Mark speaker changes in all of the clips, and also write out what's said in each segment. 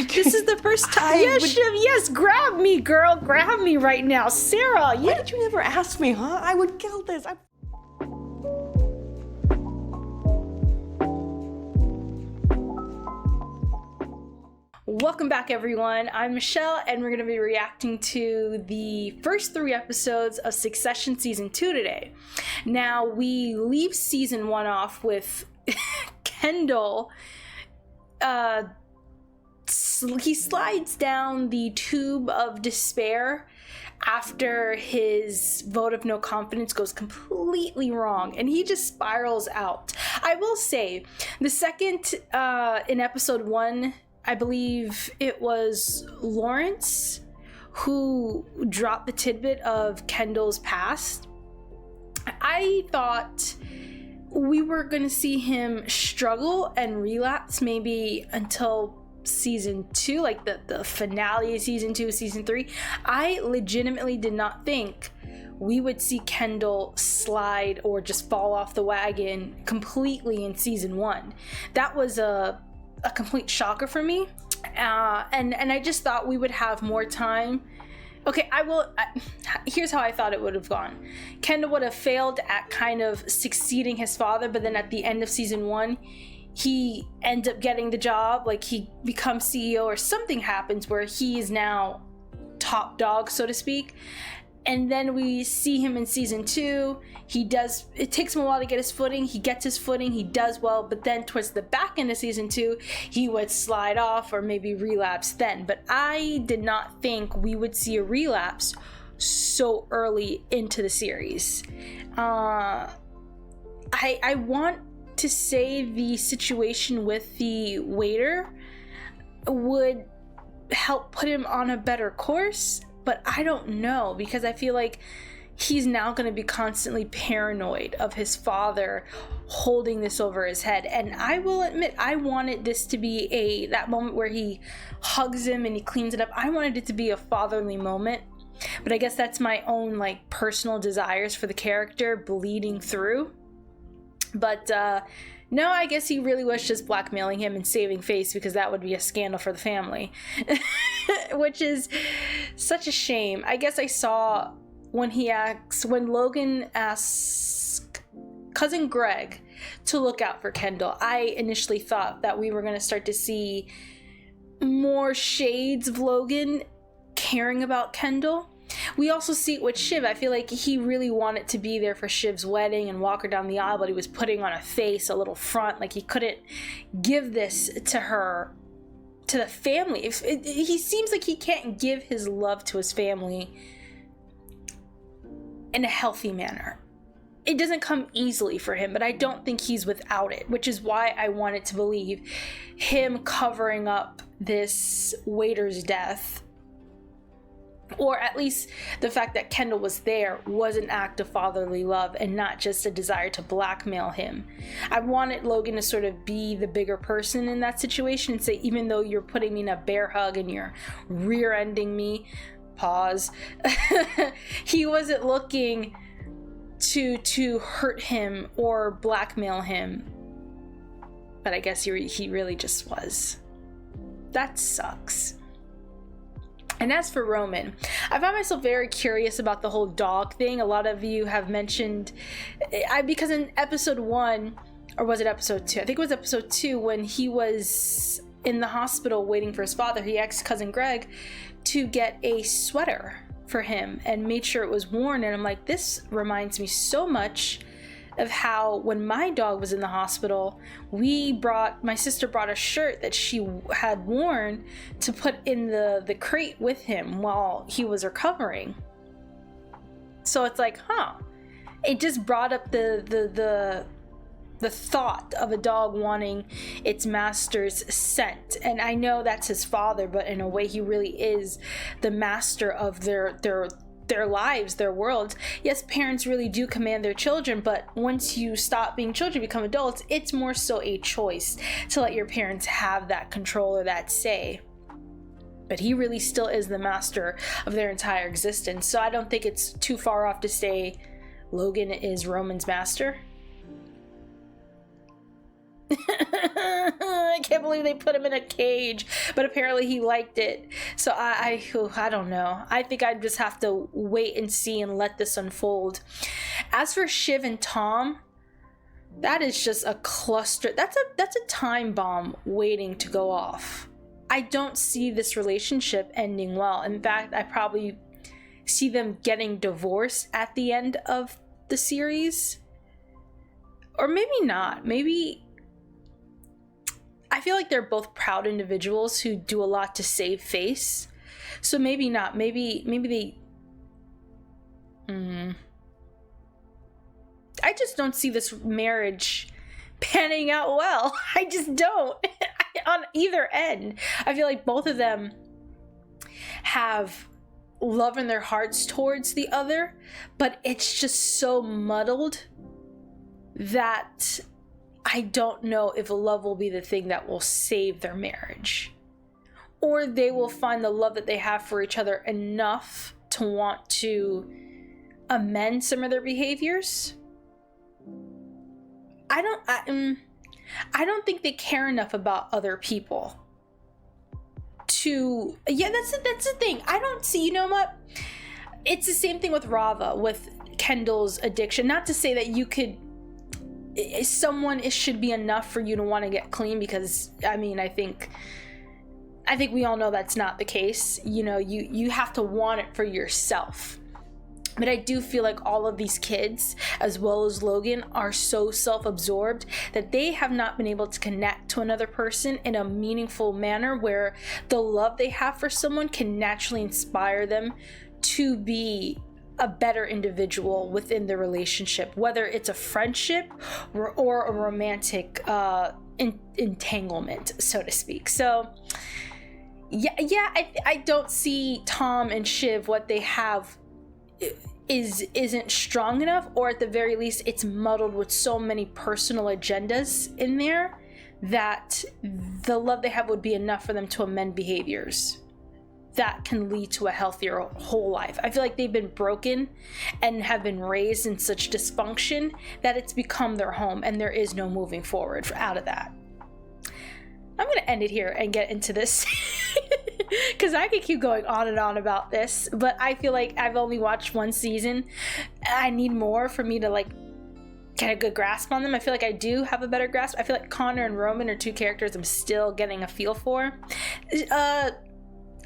Speaker 1: This is the first time. Yes, Shiv, yes, grab me, girl. Grab me right now. Sarah,
Speaker 2: why did you never ask me, huh? I would kill this.
Speaker 1: Welcome back, everyone. I'm Michelle, and we're going to be reacting to the first 3 episodes of Succession Season 2 today. Now, we leave Season 1 off with Kendall. He slides down the tube of despair after his vote of no confidence goes completely wrong, and he just spirals out. I will say, the second, in episode 1, I believe it was Lawrence who dropped the tidbit of Kendall's past. I thought we were going to see him struggle and relapse maybe until season 2, like the finale of season 2, season 3. I legitimately did not think we would see Kendall slide or just fall off the wagon completely in season 1. That was a complete shocker for me, and I just thought we would have more time. Okay, here's how I thought it would have gone. Kendall would have failed at kind of succeeding his father, but then at the end of season 1 he ends up getting the job, like he becomes CEO or something happens where he is now top dog, so to speak. And then we see him in season 2. It takes him a while to get his footing. He gets his footing, he does well, but then towards the back end of season 2, he would slide off or maybe relapse then. But I did not think we would see a relapse so early into the series. I want to say the situation with the waiter would help put him on a better course, but I don't know, because I feel like he's now going to be constantly paranoid of his father holding this over his head. And I will admit, I wanted this to be that moment where he hugs him and he cleans it up. I wanted it to be a fatherly moment, but I guess that's my own like personal desires for the character bleeding through. But no, I guess he really was just blackmailing him and saving face, because that would be a scandal for the family. Which is such a shame. I guess I saw when Logan asked cousin Greg to look out for Kendall, I initially thought that we were going to start to see more shades of Logan caring about Kendall. We also see it with Shiv. I feel like he really wanted to be there for Shiv's wedding and walk her down the aisle, but he was putting on a face, a little front, like he couldn't give this to her, to the family. He seems like he can't give his love to his family in a healthy manner. It doesn't come easily for him, but I don't think he's without it, which is why I wanted to believe him covering up this waiter's death, or at least the fact that Kendall was there, was an act of fatherly love and not just a desire to blackmail him. I wanted Logan to sort of be the bigger person in that situation and say, even though you're putting me in a bear hug and you're rear-ending me, pause, he wasn't looking to hurt him or blackmail him. But I guess he really just was. That sucks. And as for Roman, I found myself very curious about the whole dog thing. A lot of you have mentioned, because in episode 1, or was it episode 2? I think it was episode 2, when he was in the hospital waiting for his father, he asked cousin Greg to get a sweater for him and made sure it was worn. And I'm like, this reminds me so much of how when my dog was in the hospital, my sister brought a shirt that she had worn to put in the crate with him while he was recovering. So it's like, it just brought up the thought of a dog wanting its master's scent. And I know that's his father, but in a way he really is the master of their lives, their worlds. Yes, parents really do command their children, but once you stop being children, become adults, it's more so a choice to let your parents have that control or that say. But he really still is the master of their entire existence. So I don't think it's too far off to say Logan is Roman's master. I can't believe they put him in a cage, but apparently he liked it. So I don't know. I think I just have to wait and see and let this unfold. As for Shiv and Tom, that is just a cluster. That's a time bomb waiting to go off. I don't see this relationship ending well. In fact, I probably see them getting divorced at the end of the series. Or maybe not. Maybe I feel like they're both proud individuals who do a lot to save face. So maybe not. Maybe they I just don't see this marriage panning out well. I just don't. On either end. I feel like both of them have love in their hearts towards the other, but it's just so muddled that I don't know if love will be the thing that will save their marriage, or they will find the love that they have for each other enough to want to amend some of their behaviors. I don't think they care enough about other people to, that's the thing. I don't see, you know what? It's the same thing with Rava, with Kendall's addiction. Not to say that you could, it should be enough for you to want to get clean, because I think we all know that's not the case. You know, you have to want it for yourself. But I do feel like all of these kids, as well as Logan, are so self-absorbed that they have not been able to connect to another person in a meaningful manner where the love they have for someone can naturally inspire them to be a better individual within the relationship, whether it's a friendship or a romantic entanglement, so to speak. So I don't see Tom and Shiv, what they have isn't strong enough, or at the very least it's muddled with so many personal agendas in there that the love they have would be enough for them to amend behaviors that can lead to a healthier whole life. I feel like they've been broken and have been raised in such dysfunction that it's become their home, and there is no moving forward out of that. I'm going to end it here and get into this because I could keep going on and on about this, but I feel like I've only watched one season. I need more for me to like get a good grasp on them. I feel like I do have a better grasp. I feel like Connor and Roman are two characters I'm still getting a feel for. I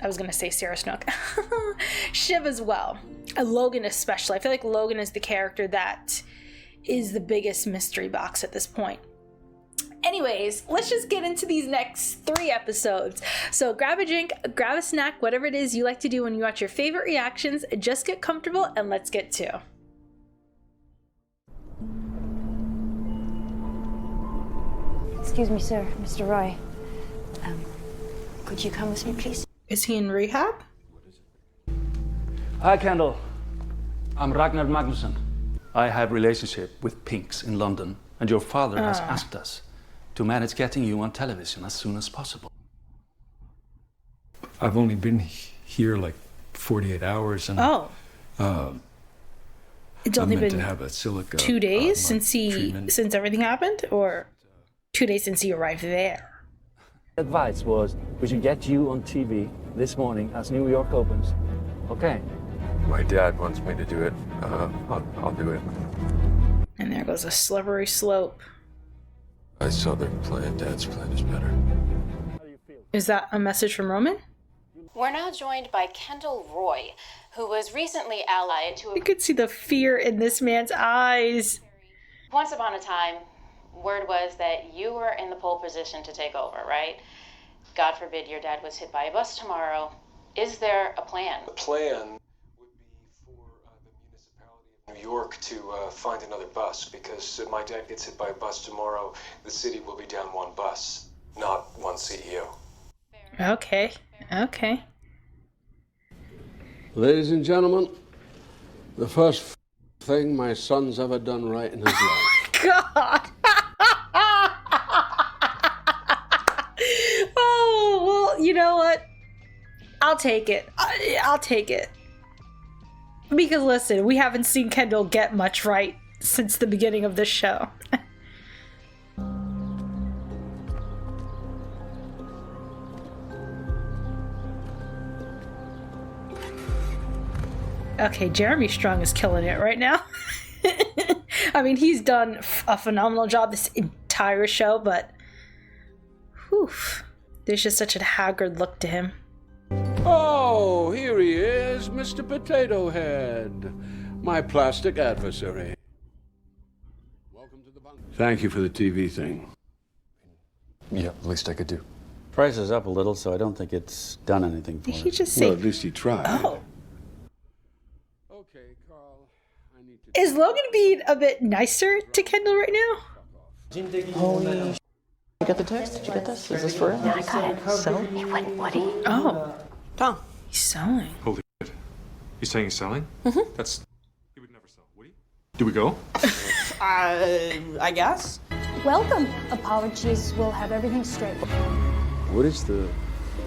Speaker 1: was going to say Sarah Snook. Shiv as well. Logan especially. I feel like Logan is the character that is the biggest mystery box at this point. Anyways, let's just get into these next 3 episodes. So grab a drink, grab a snack, whatever it is you like to do when you watch your favorite reactions. Just get comfortable and let's get to.
Speaker 3: Excuse me, sir. Mr. Roy. Could you come with me, please?
Speaker 1: Is he in rehab?
Speaker 4: Hi, Kendall. I'm Ragnar Magnusson. I have a relationship with Pinks in London, and your father has asked us to manage getting you on television as soon as possible.
Speaker 5: I've only been here like 48 hours, and
Speaker 1: it's only been
Speaker 5: to have a silica
Speaker 1: 2 days since
Speaker 5: treatment.
Speaker 1: everything happened, or 2 days since he arrived there.
Speaker 4: Advice was we should get you on TV this morning as New York opens. Okay.
Speaker 5: My dad wants me to do it. I'll do it.
Speaker 1: And there goes a slippery slope.
Speaker 5: I saw their plan. Dad's plan is better.
Speaker 1: Is that a message from Roman?
Speaker 6: We're now joined by Kendall Roy, who was recently allied to a...
Speaker 1: You could see the fear in this man's eyes.
Speaker 6: Once upon a time, word was that you were in the pole position to take over, right? God forbid your dad was hit by a bus tomorrow. Is there a plan?
Speaker 7: The plan would be for the municipality of New York to find another bus, because if my dad gets hit by a bus tomorrow, the city will be down one bus, not one CEO.
Speaker 1: Okay.
Speaker 8: Ladies and gentlemen, the first thing my son's ever done right in his life.
Speaker 1: God. Oh, well, you know what? I'll take it. I'll take it. Because listen, we haven't seen Kendall get much right since the beginning of this show. Okay, Jeremy Strong is killing it right now. I mean, he's done a phenomenal job this entire show, but whew, there's just such a haggard look to him.
Speaker 8: Oh, here he is, Mr. Potato Head, my plastic adversary. Welcome to the bunk. Thank you for the TV thing.
Speaker 5: Yeah, the least I could do.
Speaker 9: Price is up a little, so I don't think it's done anything for
Speaker 1: Did he
Speaker 9: it.
Speaker 1: just say?
Speaker 8: Well, at least he tried.
Speaker 1: Oh,
Speaker 8: Okay, Carl, I need to...
Speaker 1: is Logan being a bit nicer to Kendall right now?
Speaker 2: Holy you got the text? Did you get this? Is this for real?
Speaker 3: I got it. So he went, Woody.
Speaker 1: Oh,
Speaker 2: Tom.
Speaker 1: he's selling.
Speaker 7: Holy shit. He's saying he's selling? Mm-hmm. He would never sell, would he? Do we go?
Speaker 2: I guess.
Speaker 10: Welcome. Apologies. We'll have everything straight.
Speaker 5: What is the...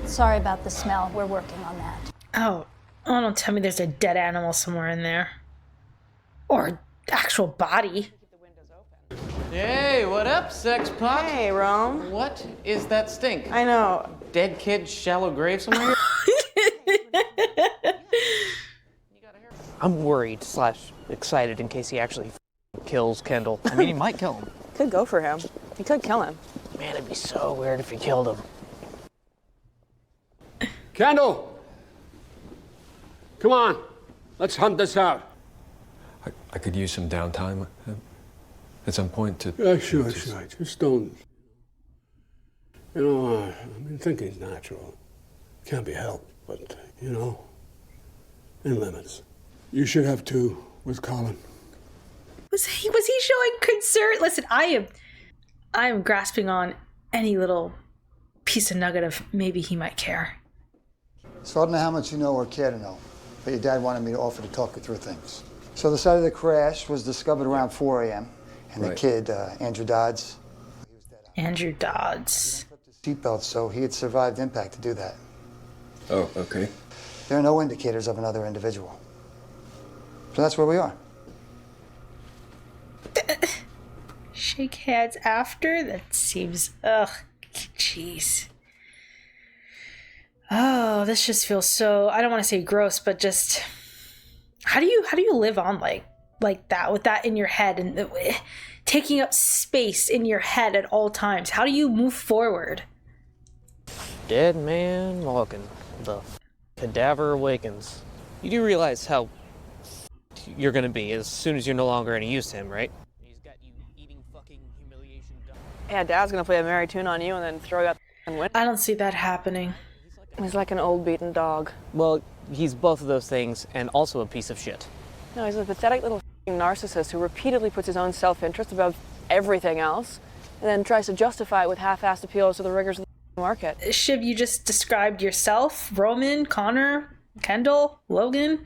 Speaker 10: Sorry about the smell. We're working on that.
Speaker 1: Oh, don't tell me there's a dead animal somewhere in there. Or actual body.
Speaker 11: Hey, what up, sex pot?
Speaker 2: Hey, Rome.
Speaker 11: What is that stink?
Speaker 2: I know.
Speaker 11: Dead kid, shallow grave somewhere? I'm worried / excited in case he actually kills Kendall. I mean, he might kill him.
Speaker 2: Could go for him. He could kill him.
Speaker 11: Man, it'd be so weird if he killed him.
Speaker 8: Kendall! Come on, let's hunt this out.
Speaker 5: I could use some downtime at some point to...
Speaker 8: Yeah, sure. Just don't... You know, I mean, thinking's natural. Can't be helped, but, you know, in limits. You should have two with Colin.
Speaker 1: Was he showing concern? Listen, I am grasping on any little piece of nugget of maybe he might care.
Speaker 12: So I don't know how much you know or care to know, but your dad wanted me to offer to talk you through things. So the site of the crash was discovered around 4 a.m. And the kid, Andrew Dodds, he was dead out.
Speaker 1: Andrew Dodds.
Speaker 12: Seatbelt, so he had survived impact to do that.
Speaker 5: Oh, okay.
Speaker 12: There are no indicators of another individual. So that's where we are.
Speaker 1: Shake hands after? That seems... Ugh. Jeez. Oh, this just feels so... I don't want to say gross, but just... How do you live on like that, with that in your head and taking up space in your head at all times? How do you move forward?
Speaker 11: Dead man walking. The cadaver awakens. You do realize how you're gonna be as soon as you're no longer any use to him, right? He's got you eating fucking humiliation.
Speaker 2: Yeah, Dad's gonna play a merry tune on you and then throw you out and win.
Speaker 1: I don't see that happening.
Speaker 2: He's like an old beaten dog.
Speaker 11: Well, he's both of those things and also a piece of shit.
Speaker 2: No, he's a pathetic little narcissist who repeatedly puts his own self-interest above everything else and then tries to justify it with half-assed appeals to the rigors of the market.
Speaker 1: Shiv, you just described yourself, Roman, Connor, Kendall, Logan.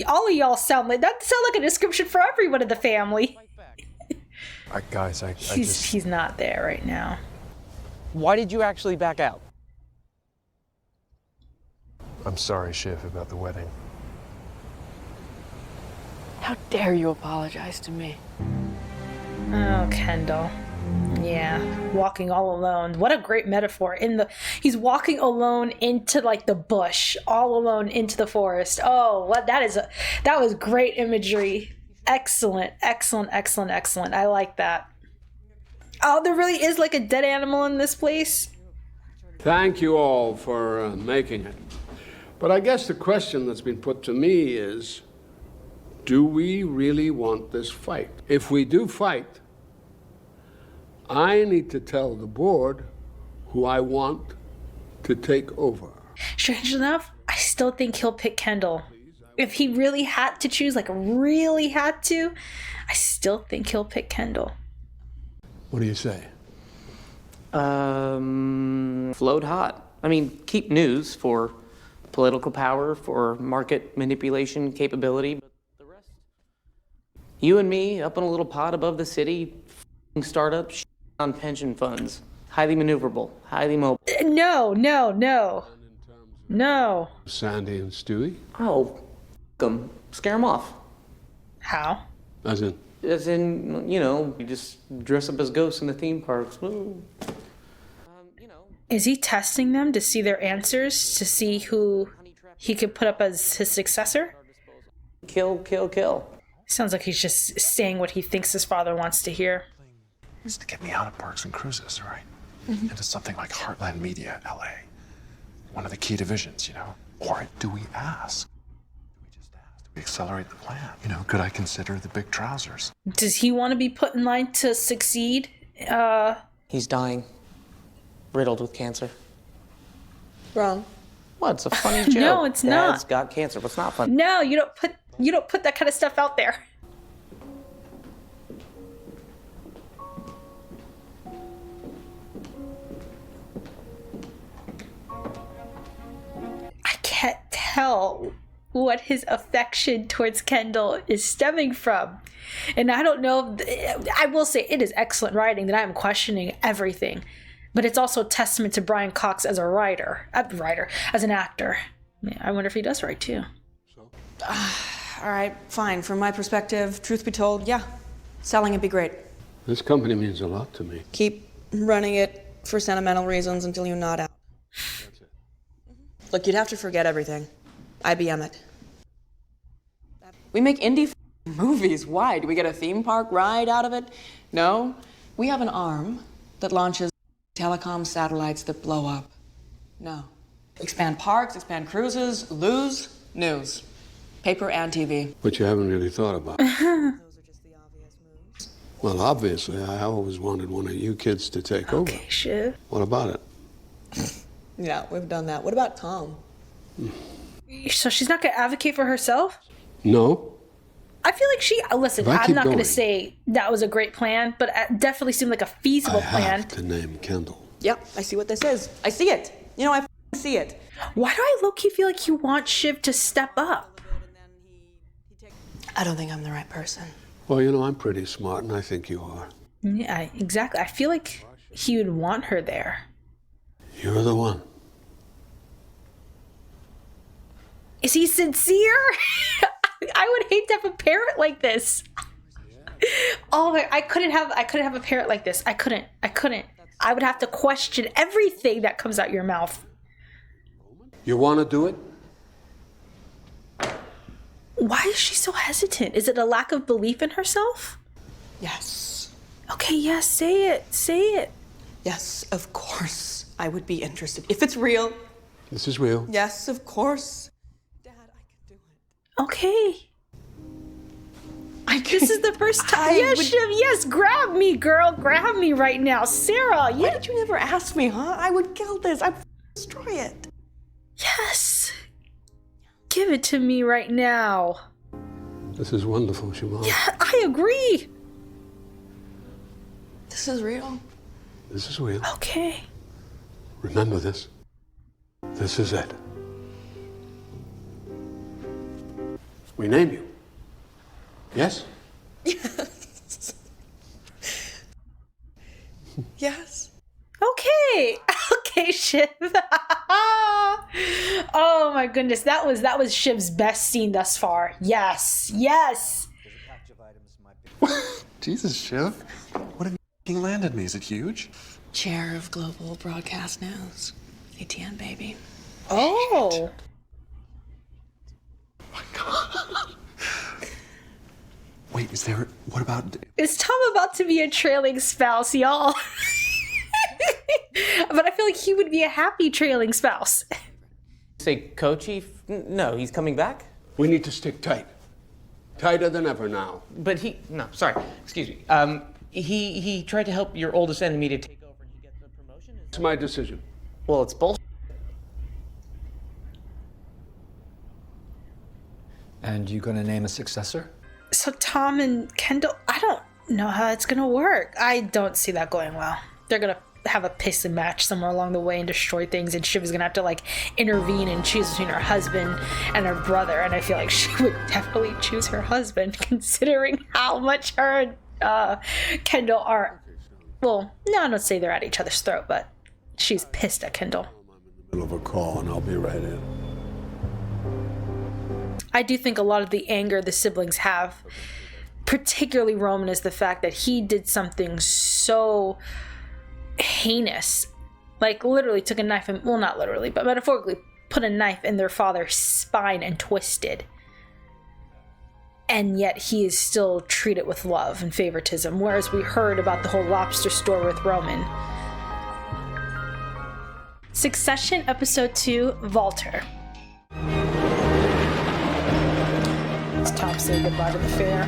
Speaker 1: All of y'all sound like a description for everyone in the family.
Speaker 5: Guys,
Speaker 1: He's not there right now.
Speaker 11: Why did you actually back out?
Speaker 5: I'm sorry, Shiv, about the wedding.
Speaker 2: How dare you apologize to me?
Speaker 1: Oh, Kendall. Yeah, walking all alone. What a great metaphor. He's walking alone into like the bush, all alone into the forest. Oh, that was great imagery. Excellent. I like that. Oh, there really is like a dead animal in this place.
Speaker 8: Thank you all for making it. But I guess the question that's been put to me is, do we really want this fight? If we do fight, I need to tell the board who I want to take over.
Speaker 1: Strange enough, I still think he'll pick Kendall. If he really had to choose, like really had to, I still think he'll pick Kendall.
Speaker 8: What do you say?
Speaker 11: Float hot. I mean, keep news for political power, for market manipulation capability, but the rest. You and me up in a little pod above the city, startup on pension funds. Highly maneuverable, highly mobile.
Speaker 1: No.
Speaker 8: Sandy and Stewie?
Speaker 11: Oh, them. Scare them off.
Speaker 1: How?
Speaker 8: As in?
Speaker 11: As in, you just dress up as ghosts in the theme parks. Woo.
Speaker 1: Is he testing them to see their answers, to see who he could put up as his successor?
Speaker 11: kill, kill, kill.
Speaker 1: Sounds like he's just saying what he thinks his father wants to hear.
Speaker 13: It's to get me out of Parks and Cruises, right? Into something like Heartland Media, LA. One of the key divisions, you know? Or do we ask? Do we just ask? Do we accelerate the plan? You know, could I consider the big trousers?
Speaker 1: Does he want to be put in line to succeed?
Speaker 11: He's dying. Riddled with cancer.
Speaker 2: Wrong.
Speaker 11: What? It's a funny joke.
Speaker 1: No, it's not.
Speaker 11: Dad's got cancer. What's not funny?
Speaker 1: No, you don't put that kind of stuff out there. I can't tell what his affection towards Kendall is stemming from. And I don't know, I will say it is excellent writing that I am questioning everything. But it's also a testament to Brian Cox as a writer, as an actor. I wonder if he does write too.
Speaker 2: All right, fine. From my perspective, truth be told, yeah, selling it'd be great.
Speaker 8: This company means a lot to me.
Speaker 2: Keep running it for sentimental reasons until you nod out.
Speaker 8: That's it.
Speaker 2: Look, you'd have to forget everything. IBM it. We make indie movies. Why? Do we get a theme park ride out of it? No. We have an arm that launches telecom satellites that blow up. No. Expand parks, expand cruises, lose news. Paper and TV.
Speaker 8: But you haven't really thought about it.
Speaker 2: Those are just the obvious moves.
Speaker 8: Well, obviously, I always wanted one of you kids to take over.
Speaker 1: Okay, Shiv.
Speaker 8: What about it?
Speaker 2: Yeah, we've done that. What about Tom?
Speaker 1: So she's not going to advocate for herself?
Speaker 8: No.
Speaker 1: I feel like listen,
Speaker 8: If I
Speaker 1: I'm
Speaker 8: keep
Speaker 1: not going to
Speaker 8: going-
Speaker 1: say that was a great plan, but it definitely seemed like a feasible
Speaker 8: I
Speaker 1: plan.
Speaker 8: have to name Kendall.
Speaker 2: Yep, I see what this is. I see it. You know, I see it.
Speaker 1: Why do I low-key feel like you want Shiv to step up?
Speaker 2: I don't think I'm the right person.
Speaker 8: Well, you know, I'm pretty smart, and I think you are.
Speaker 1: Yeah, exactly. I feel like he would want her there.
Speaker 8: You're the one.
Speaker 1: Is he sincere? I would hate to have a parent like this. Oh my! I couldn't have a parent like this. I couldn't. I would have to question everything that comes out your mouth.
Speaker 8: You want to do it?
Speaker 1: Why is she so hesitant? Is it a lack of belief in herself?
Speaker 2: Yes.
Speaker 1: Okay, yes, say it. Say it.
Speaker 2: Yes, of course. I would be interested. If it's real.
Speaker 8: This is real.
Speaker 2: Yes, of course. Dad, I can do it.
Speaker 1: Okay. This is the first time. Yes, Shiv, yes, grab me, girl. Grab me right now. Sarah,
Speaker 2: Why did you never ask me, huh? I would kill this. I'd destroy it.
Speaker 1: yes. Give it to me right now.
Speaker 8: This is wonderful, Siobhan.
Speaker 1: Yeah, I agree.
Speaker 2: This is real.
Speaker 8: This is real.
Speaker 1: Okay.
Speaker 8: Remember this. This is it. We name you. Yes?
Speaker 2: Yes. Yes.
Speaker 1: Okay. Okay, Shiv. Oh my goodness. That was Shiv's best scene thus far. Yes. Yes.
Speaker 13: Jesus, Shiv. What have you landed me? Is it huge?
Speaker 2: Chair of Global Broadcast News. ATN, baby.
Speaker 1: Oh.
Speaker 13: My God. Wait, what about...
Speaker 1: Is Tom about to be a trailing spouse, y'all? But I feel like he would be a happy trailing spouse.
Speaker 11: Say Kochi? No, he's coming back?
Speaker 8: We need to stick tight. Tighter than ever now.
Speaker 11: But excuse me. He tried to help your oldest enemy to take over and he gets the promotion?
Speaker 8: It's my decision.
Speaker 11: Well, it's bullshit.
Speaker 5: And you gonna name a successor?
Speaker 1: So Tom and Kendall, I don't know how it's gonna work. I don't see that going well. They're gonna have a piss and match somewhere along the way and destroy things, and Shiv is gonna have to intervene and choose between her husband and her brother, and I feel like she would definitely choose her husband considering how much her and Kendall are. Well, no, I don't say they're at each other's throat, but she's pissed at Kendall.
Speaker 8: Middle of a call, and I'll be right in.
Speaker 1: I do think a lot of the anger the siblings have, particularly Roman, is the fact that he did something so heinous. Literally took a knife and, well, not literally, but metaphorically put a knife in their father's spine and twisted. and yet he is still treated with love and favoritism, whereas we heard about the whole lobster store with Roman. Succession Episode 2, Walter. It's Tom saying goodbye to the fair.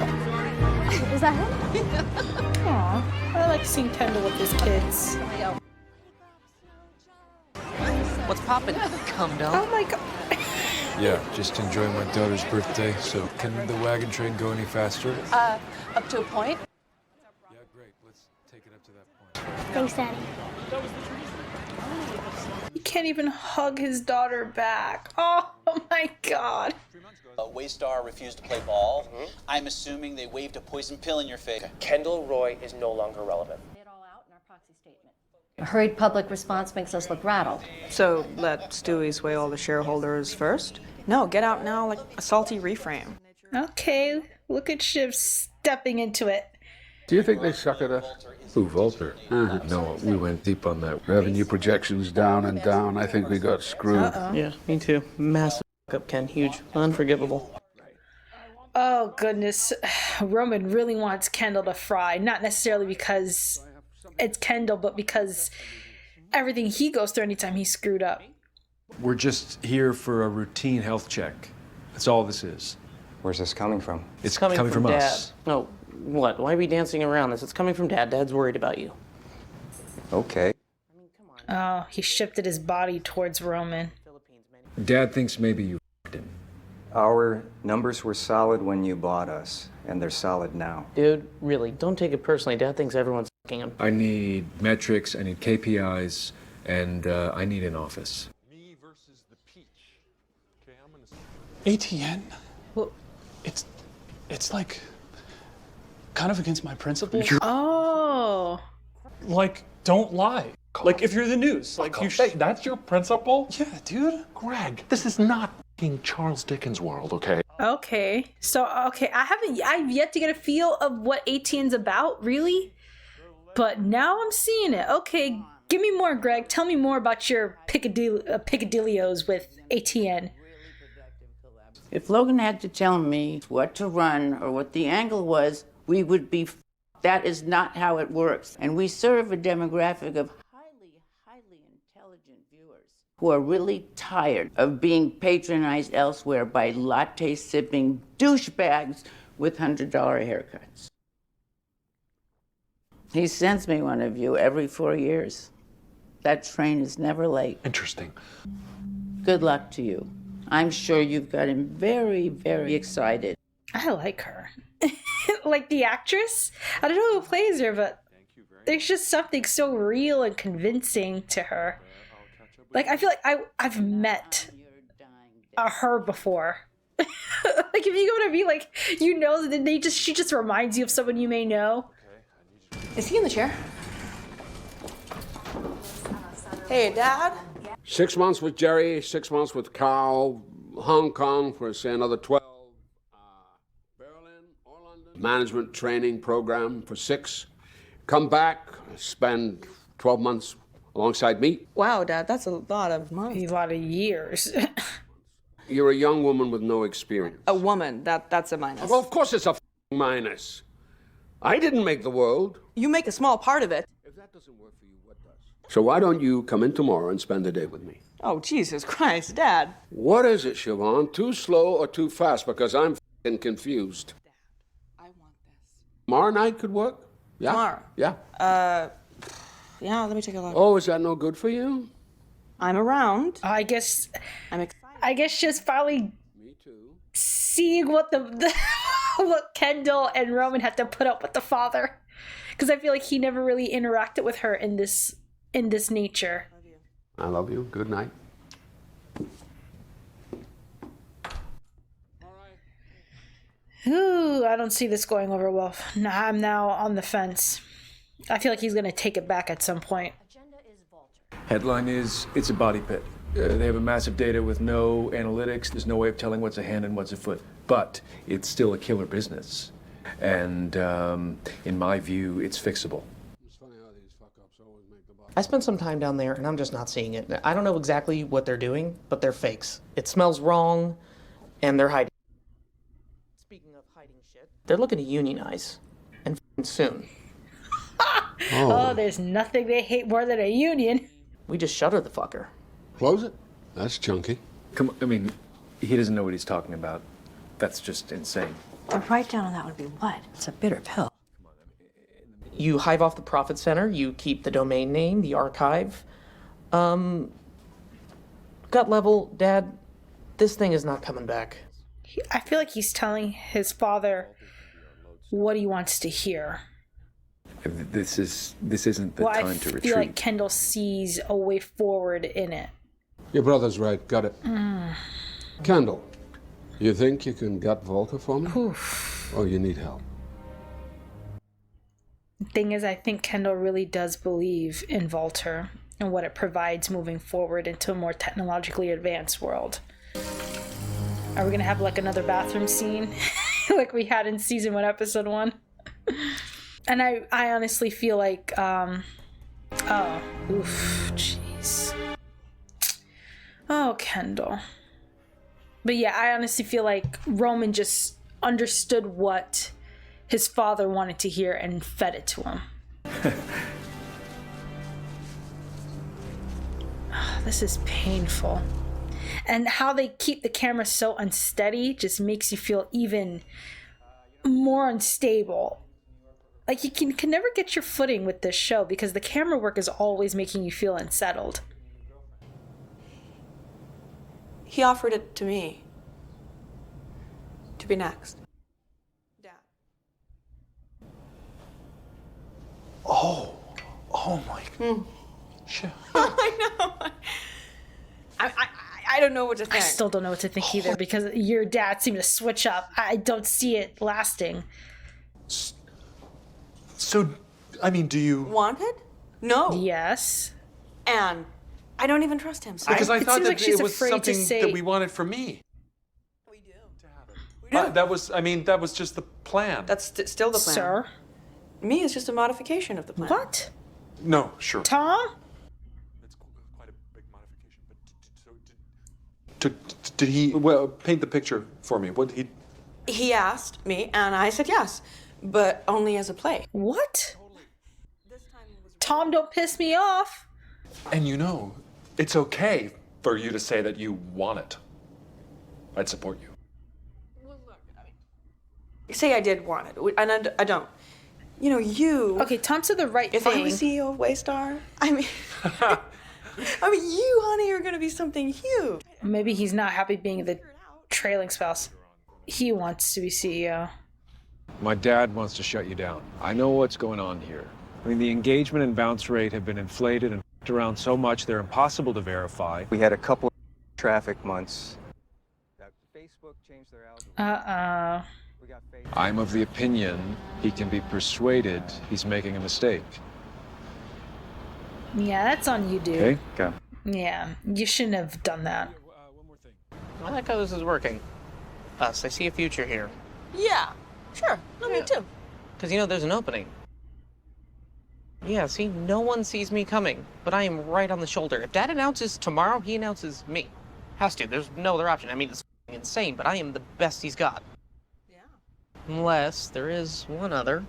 Speaker 10: Is that him?
Speaker 1: Aw, I like seeing Kendall with his kids.
Speaker 11: What's poppin'? Come down.
Speaker 1: Oh my god.
Speaker 5: Yeah, just enjoying my daughter's birthday. So can the wagon train go any faster?
Speaker 3: Up to a point.
Speaker 5: Yeah, great. Let's take it up to that point.
Speaker 10: Thanks, Daddy.
Speaker 1: He can't even hug his daughter back. Oh my god.
Speaker 14: Waystar refused to play ball. I'm assuming they waved a poison pill in your face.
Speaker 15: Kendall Roy is no longer relevant.
Speaker 3: A hurried public response makes us look rattled.
Speaker 2: So let Stewie sway all the shareholders first? No, get out now like a salty reframe.
Speaker 1: Okay, look at Shiv stepping into it.
Speaker 8: Do you think they suck at us?
Speaker 13: Who, Walter? No, we went deep on that. Revenue projections down and down. I think we got screwed.
Speaker 11: Yeah, me too. Massive up, Ken. Huge. Unforgivable.
Speaker 1: Oh goodness. Roman really wants Kendall to fry, not necessarily because it's Kendall, but because everything he goes through anytime he's screwed up.
Speaker 5: We're just here for a routine health check. That's all this is.
Speaker 15: Where's this coming from?
Speaker 5: It's coming from
Speaker 11: Dad.
Speaker 5: us.
Speaker 11: No, what? Why are we dancing around this? It's coming from Dad. Dad's worried about you.
Speaker 15: Okay.
Speaker 1: Oh, he shifted his body towards Roman.
Speaker 5: Dad thinks maybe you f***ed him.
Speaker 15: Our numbers were solid when you bought us, and they're solid now.
Speaker 11: Dude, really, don't take it personally. Dad thinks everyone's f***ing him.
Speaker 5: I need metrics, I need KPIs, and I need an office.
Speaker 13: Me versus the peach. Okay, I'm gonna.
Speaker 16: ATN? Well, it's like kind of against my principles.
Speaker 1: Oh.
Speaker 16: Like, don't lie. Like, if you're the news, like you should.
Speaker 13: That's your principle?
Speaker 16: Yeah, dude.
Speaker 13: Greg, this is not f***ing Charles Dickens' world, okay?
Speaker 1: Okay. So, okay, I've yet to get a feel of what ATN's about, really? But now I'm seeing it. Okay, give me more, Greg. Tell me more about your picadillos with ATN.
Speaker 17: If Logan had to tell me what to run or what the angle was, we would be That is not how it works. And we serve a demographic of highly intelligent viewers who are really tired of being patronized elsewhere by latte-sipping douchebags with $100 haircuts. He sends me one of you every 4 years. That train is never late.
Speaker 13: Interesting.
Speaker 17: Good luck to you. I'm sure you've got him very, very excited.
Speaker 1: I like her. Like the actress? I don't know who plays her, but there's just something so real and convincing to her. Like, I feel like I've met her before. Like, if you go to me, like, you know, that she just reminds you of someone you may know.
Speaker 2: Is he in the chair? Hey, Dad?
Speaker 8: 6 months with Jerry, 6 months with Carl, Hong Kong for, say, another 12. Berlin or London. Management training program for 6. Come back, spend 12 months alongside me.
Speaker 2: Wow, Dad, that's a lot of months.
Speaker 1: A lot of years.
Speaker 8: You're a young woman with no experience.
Speaker 2: A woman, that's a minus.
Speaker 8: Well, of course it's a minus. I didn't make the world.
Speaker 2: You make a small part of it.
Speaker 8: If that doesn't work for you, what does? So why don't you come in tomorrow and spend the day with me?
Speaker 2: Oh, Jesus Christ, Dad.
Speaker 8: What is it, Siobhan? Too slow or too fast? Because I'm f***ing confused.
Speaker 2: Dad, I want this.
Speaker 8: Tomorrow night could work? Yeah?
Speaker 2: Tomorrow?
Speaker 8: Yeah.
Speaker 2: Yeah, let me take a look.
Speaker 8: Oh, is that no good for you?
Speaker 2: I'm around.
Speaker 1: I guess
Speaker 2: I'm excited.
Speaker 1: I guess just finally
Speaker 8: Me too.
Speaker 1: seeing what the what Kendall and Roman had to put up with the father. Because I feel like he never really interacted with her in this nature.
Speaker 8: I love you. Good night.
Speaker 1: Ooh, I don't see this going over well. I'm now on the fence. I feel like he's going to take it back at some point.
Speaker 5: Headline is, it's a body pit. They have a massive data with no analytics. There's no way of telling what's a hand and what's a foot. But it's still a killer business. And in my view, it's fixable.
Speaker 8: It's funny how these fuck-ups always make the body.
Speaker 11: I spent some time down there, and I'm just not seeing it. I don't know exactly what they're doing, but they're fakes. It smells wrong, and they're hiding. Speaking of hiding. They're looking to unionize, and soon.
Speaker 1: Oh, there's nothing they hate more than a union.
Speaker 11: We just shutter the fucker.
Speaker 8: Close it? That's chunky.
Speaker 5: Come on, I mean, he doesn't know what he's talking about. That's just insane.
Speaker 18: The write-down on that would be what? It's a bitter pill.
Speaker 11: You hive off the profit center, you keep the domain name, the archive. Gut level, Dad, this thing is not coming back.
Speaker 1: I feel like he's telling his father what he wants to hear.
Speaker 5: This isn't the time to retreat.
Speaker 1: I feel like Kendall sees a way forward in it.
Speaker 8: Your brother's right. Got it. Kendall, you think you can gut Volker for me?
Speaker 1: Oof.
Speaker 8: Or you need help?
Speaker 1: Thing is, I think Kendall really does believe in Volter and what it provides moving forward into a more technologically advanced world. Are we gonna have like another bathroom scene like we had in season 1, episode 1? And I honestly feel like, oh, oof, jeez. Oh, Kendall. But yeah, I honestly feel like Roman just understood what his father wanted to hear and fed it to him. Oh, this is painful. And how they keep the camera so unsteady just makes you feel even more unstable. Like you can never get your footing with this show because the camera work is always making you feel unsettled.
Speaker 2: He offered it to me. To be next. Dad.
Speaker 16: Oh my shit.
Speaker 2: I know. I don't know what to think.
Speaker 1: I still don't know what to think either because your dad seemed to switch up. I don't see it lasting.
Speaker 16: So, I mean, do you...
Speaker 2: Wanted? No.
Speaker 1: Yes.
Speaker 2: And I don't even trust him. So
Speaker 16: Because I thought that
Speaker 1: like she's
Speaker 16: it was
Speaker 1: afraid to
Speaker 16: something
Speaker 1: say-
Speaker 16: that we wanted for me.
Speaker 2: We do.
Speaker 16: That was just the plan.
Speaker 2: That's still the plan.
Speaker 1: Sir?
Speaker 2: Me is just a modification of the plan.
Speaker 1: What?
Speaker 16: No, sure.
Speaker 1: Tom?
Speaker 16: It's quite a big modification. But did he paint the picture for me? What he?
Speaker 2: He asked me, and I said yes, but only as a play.
Speaker 1: What? Tom, don't piss me off.
Speaker 16: And you know, it's okay for you to say that you want it. I'd support you.
Speaker 2: Say I did want it, and I don't. You know, you.
Speaker 1: Okay, Tom said the right
Speaker 2: if
Speaker 1: thing.
Speaker 2: I was CEO of Waystar, I mean, you, honey, are gonna be something huge.
Speaker 1: Maybe he's not happy being the trailing spouse. He wants to be CEO.
Speaker 5: My dad wants to shut you down. I know what's going on here. I mean, the engagement and bounce rate have been inflated and around so much they're impossible to verify.
Speaker 15: We had a couple of traffic months. Facebook changed their algorithm.
Speaker 5: I'm of the opinion he can be persuaded he's making a mistake.
Speaker 1: Yeah, that's on you, dude.
Speaker 5: Okay? Go.
Speaker 1: Yeah, you shouldn't have done that.
Speaker 11: I like how this is working. I see a future here.
Speaker 2: Yeah, sure. No, me too.
Speaker 11: Because, you know, there's an opening. Yeah, see, no one sees me coming, but I am right on the shoulder. If Dad announces tomorrow, he announces me. Has to. There's no other option. I mean, it's insane, but I am the best he's got. Yeah. Unless there is one other.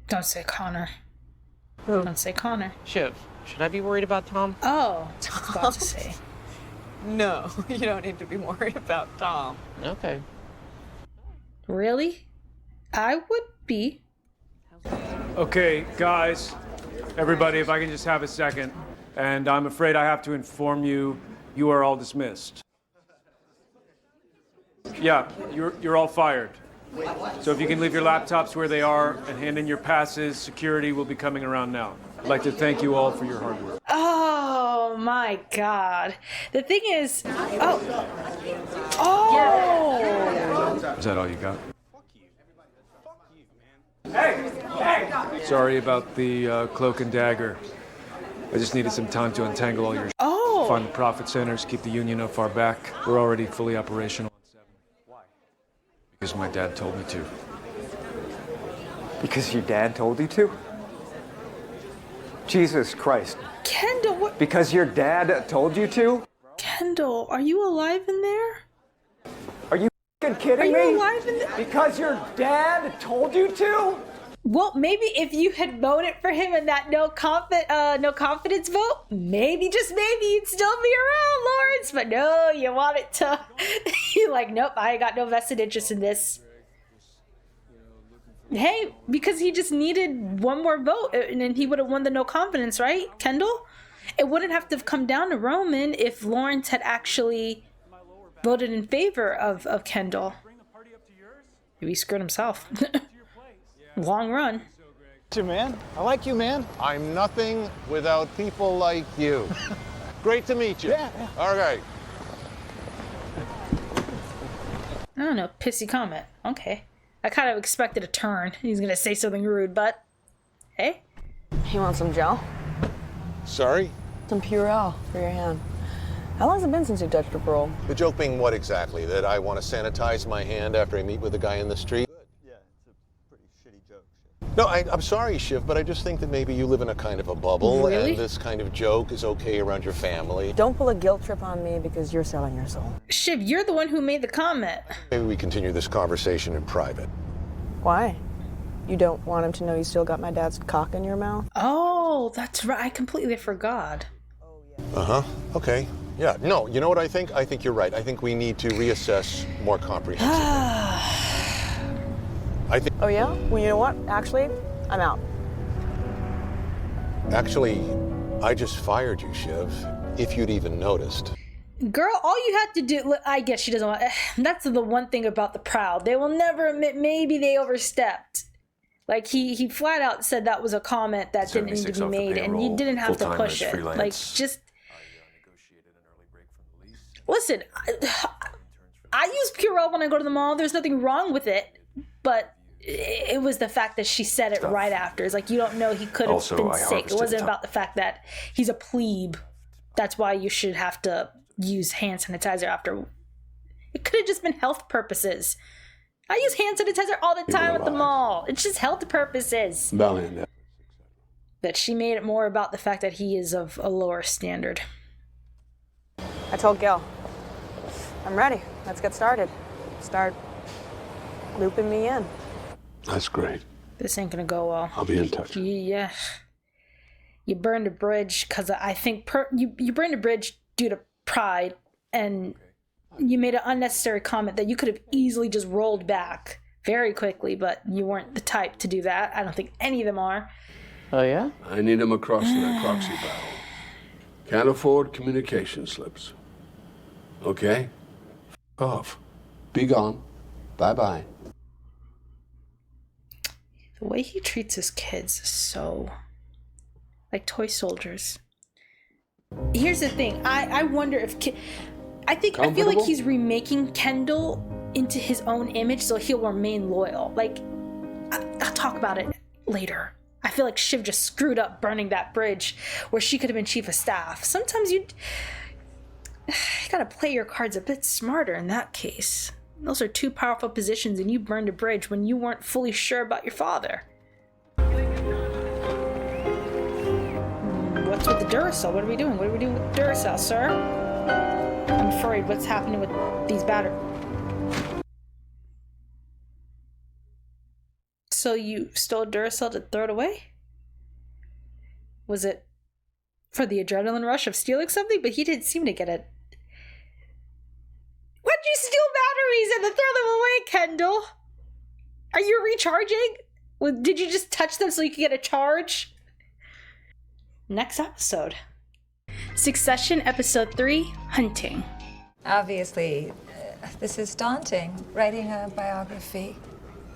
Speaker 1: Don't say Connor. Don't say Connor.
Speaker 11: Shiv, should I be worried about Tom?
Speaker 1: Oh, I was about to say.
Speaker 2: No, you don't need to be worried about Tom.
Speaker 11: Okay.
Speaker 1: Really? I would be.
Speaker 5: Okay, guys, everybody, if I can just have a second. And I'm afraid I have to inform you, you are all dismissed. Yeah, you're all fired. So if you can leave your laptops where they are and hand in your passes, security will be coming around now. I'd like to thank you all for your hard work.
Speaker 1: Oh my God. The thing is,
Speaker 5: Is that all you got? Sorry about the cloak and dagger. I just needed some time to untangle all your find the profit centers, keep the union up far back. We're already fully operational. Why? Because my dad told me to.
Speaker 15: Because your dad told you to? Jesus Christ.
Speaker 1: Kendall, what?
Speaker 15: Because your dad told you to?
Speaker 1: Kendall, are you alive in there?
Speaker 15: Are you
Speaker 19: kidding
Speaker 1: Are you
Speaker 19: me?
Speaker 1: alive in the-
Speaker 19: Because your dad told you to?
Speaker 1: Well, maybe if you had voted for him in that no confidence vote, maybe, just maybe, you'd still be around, Lawrence. But no, you want it to... You're like, nope, I ain't got no vested interest in this. Hey, because he just needed one more vote, and then he would have won the no confidence, right, Kendall? It wouldn't have to have come down to Roman if Lawrence had actually voted in favor of Kendall. Maybe he screwed himself. Long run.
Speaker 20: You, man. I like you, man. I'm nothing without people like you. Great to meet you. Yeah. All right.
Speaker 1: I don't know, pissy comment. Okay. I kind of expected a turn. He's gonna say something rude, but hey.
Speaker 2: You want some gel?
Speaker 20: Sorry?
Speaker 2: Some Purell for your hand. How long's it been since you touched a pearl?
Speaker 20: The joke being what exactly? That I want to sanitize my hand after I meet with a guy in the street? Yeah, it's a pretty shitty joke. No, I'm sorry, Shiv, but I just think that maybe you live in a kind of a bubble,
Speaker 2: Really?
Speaker 20: and this kind of joke is okay around your family.
Speaker 2: Don't pull a guilt trip on me because you're selling your soul.
Speaker 1: Shiv, you're the one who made the comment.
Speaker 20: Maybe we continue this conversation in private.
Speaker 2: Why? You don't want him to know you still got my dad's cock in your mouth?
Speaker 1: Oh, that's right. I completely forgot.
Speaker 20: Uh-huh. Okay. Yeah. No, you know what I think? I think you're right. I think we need to reassess more comprehensively. I think...
Speaker 2: Oh, yeah? Well, you know what? Actually, I'm out.
Speaker 20: Actually, I just fired you, Shiv, if you'd even noticed.
Speaker 1: Girl, all you had to do... I guess she doesn't want... That's the one thing about the Proud. They will never admit maybe they overstepped. Like, he flat out said that was a comment that didn't need to be made, and you didn't have to push it. Like, just... Listen, I use Purell when I go to the mall. There's nothing wrong with it, but it was the fact that she said it right after. It's like, you don't know, he could have been sick. It wasn't about the fact that he's a plebe. That's why you should have to use hand sanitizer after. It could have just been health purposes. I use hand sanitizer all the time at the mall. It's just health purposes. But she made it more about the fact that he is of a lower standard.
Speaker 2: I told Gil, I'm ready. Let's get started. Start looping me in.
Speaker 8: That's great.
Speaker 1: This ain't gonna go well.
Speaker 8: I'll be in touch.
Speaker 1: Yeah. You burned a bridge because I think you burned a bridge due to pride, and you made an unnecessary comment that you could have easily just rolled back very quickly, but you weren't the type to do that. I don't think any of them are.
Speaker 11: Oh, yeah?
Speaker 8: I need him across in that proxy battle. Can't afford communication slips. Okay? F off. Be gone. Bye-bye.
Speaker 1: The way he treats his kids is so... like toy soldiers. Here's the thing. I wonder if... I feel like he's remaking Kendall into his own image so he'll remain loyal. Like, I'll talk about it later. I feel like Shiv just screwed up burning that bridge where she could have been chief of staff. Sometimes you gotta play your cards a bit smarter in that case. Those are two powerful positions, and you burned a bridge when you weren't fully sure about your father. What's with the Duracell? What are we doing? What are we doing with Duracell, sir? I'm afraid what's happening with these batteries. So you stole Duracell to throw it away? Was it for the adrenaline rush of stealing something? But he didn't seem to get it. Why'd you steal batteries and then throw them away, Kendall? Are you recharging? Did you just touch them so you could get a charge? Next episode. Succession, episode 3, Hunting.
Speaker 21: Obviously, this is daunting, writing a biography.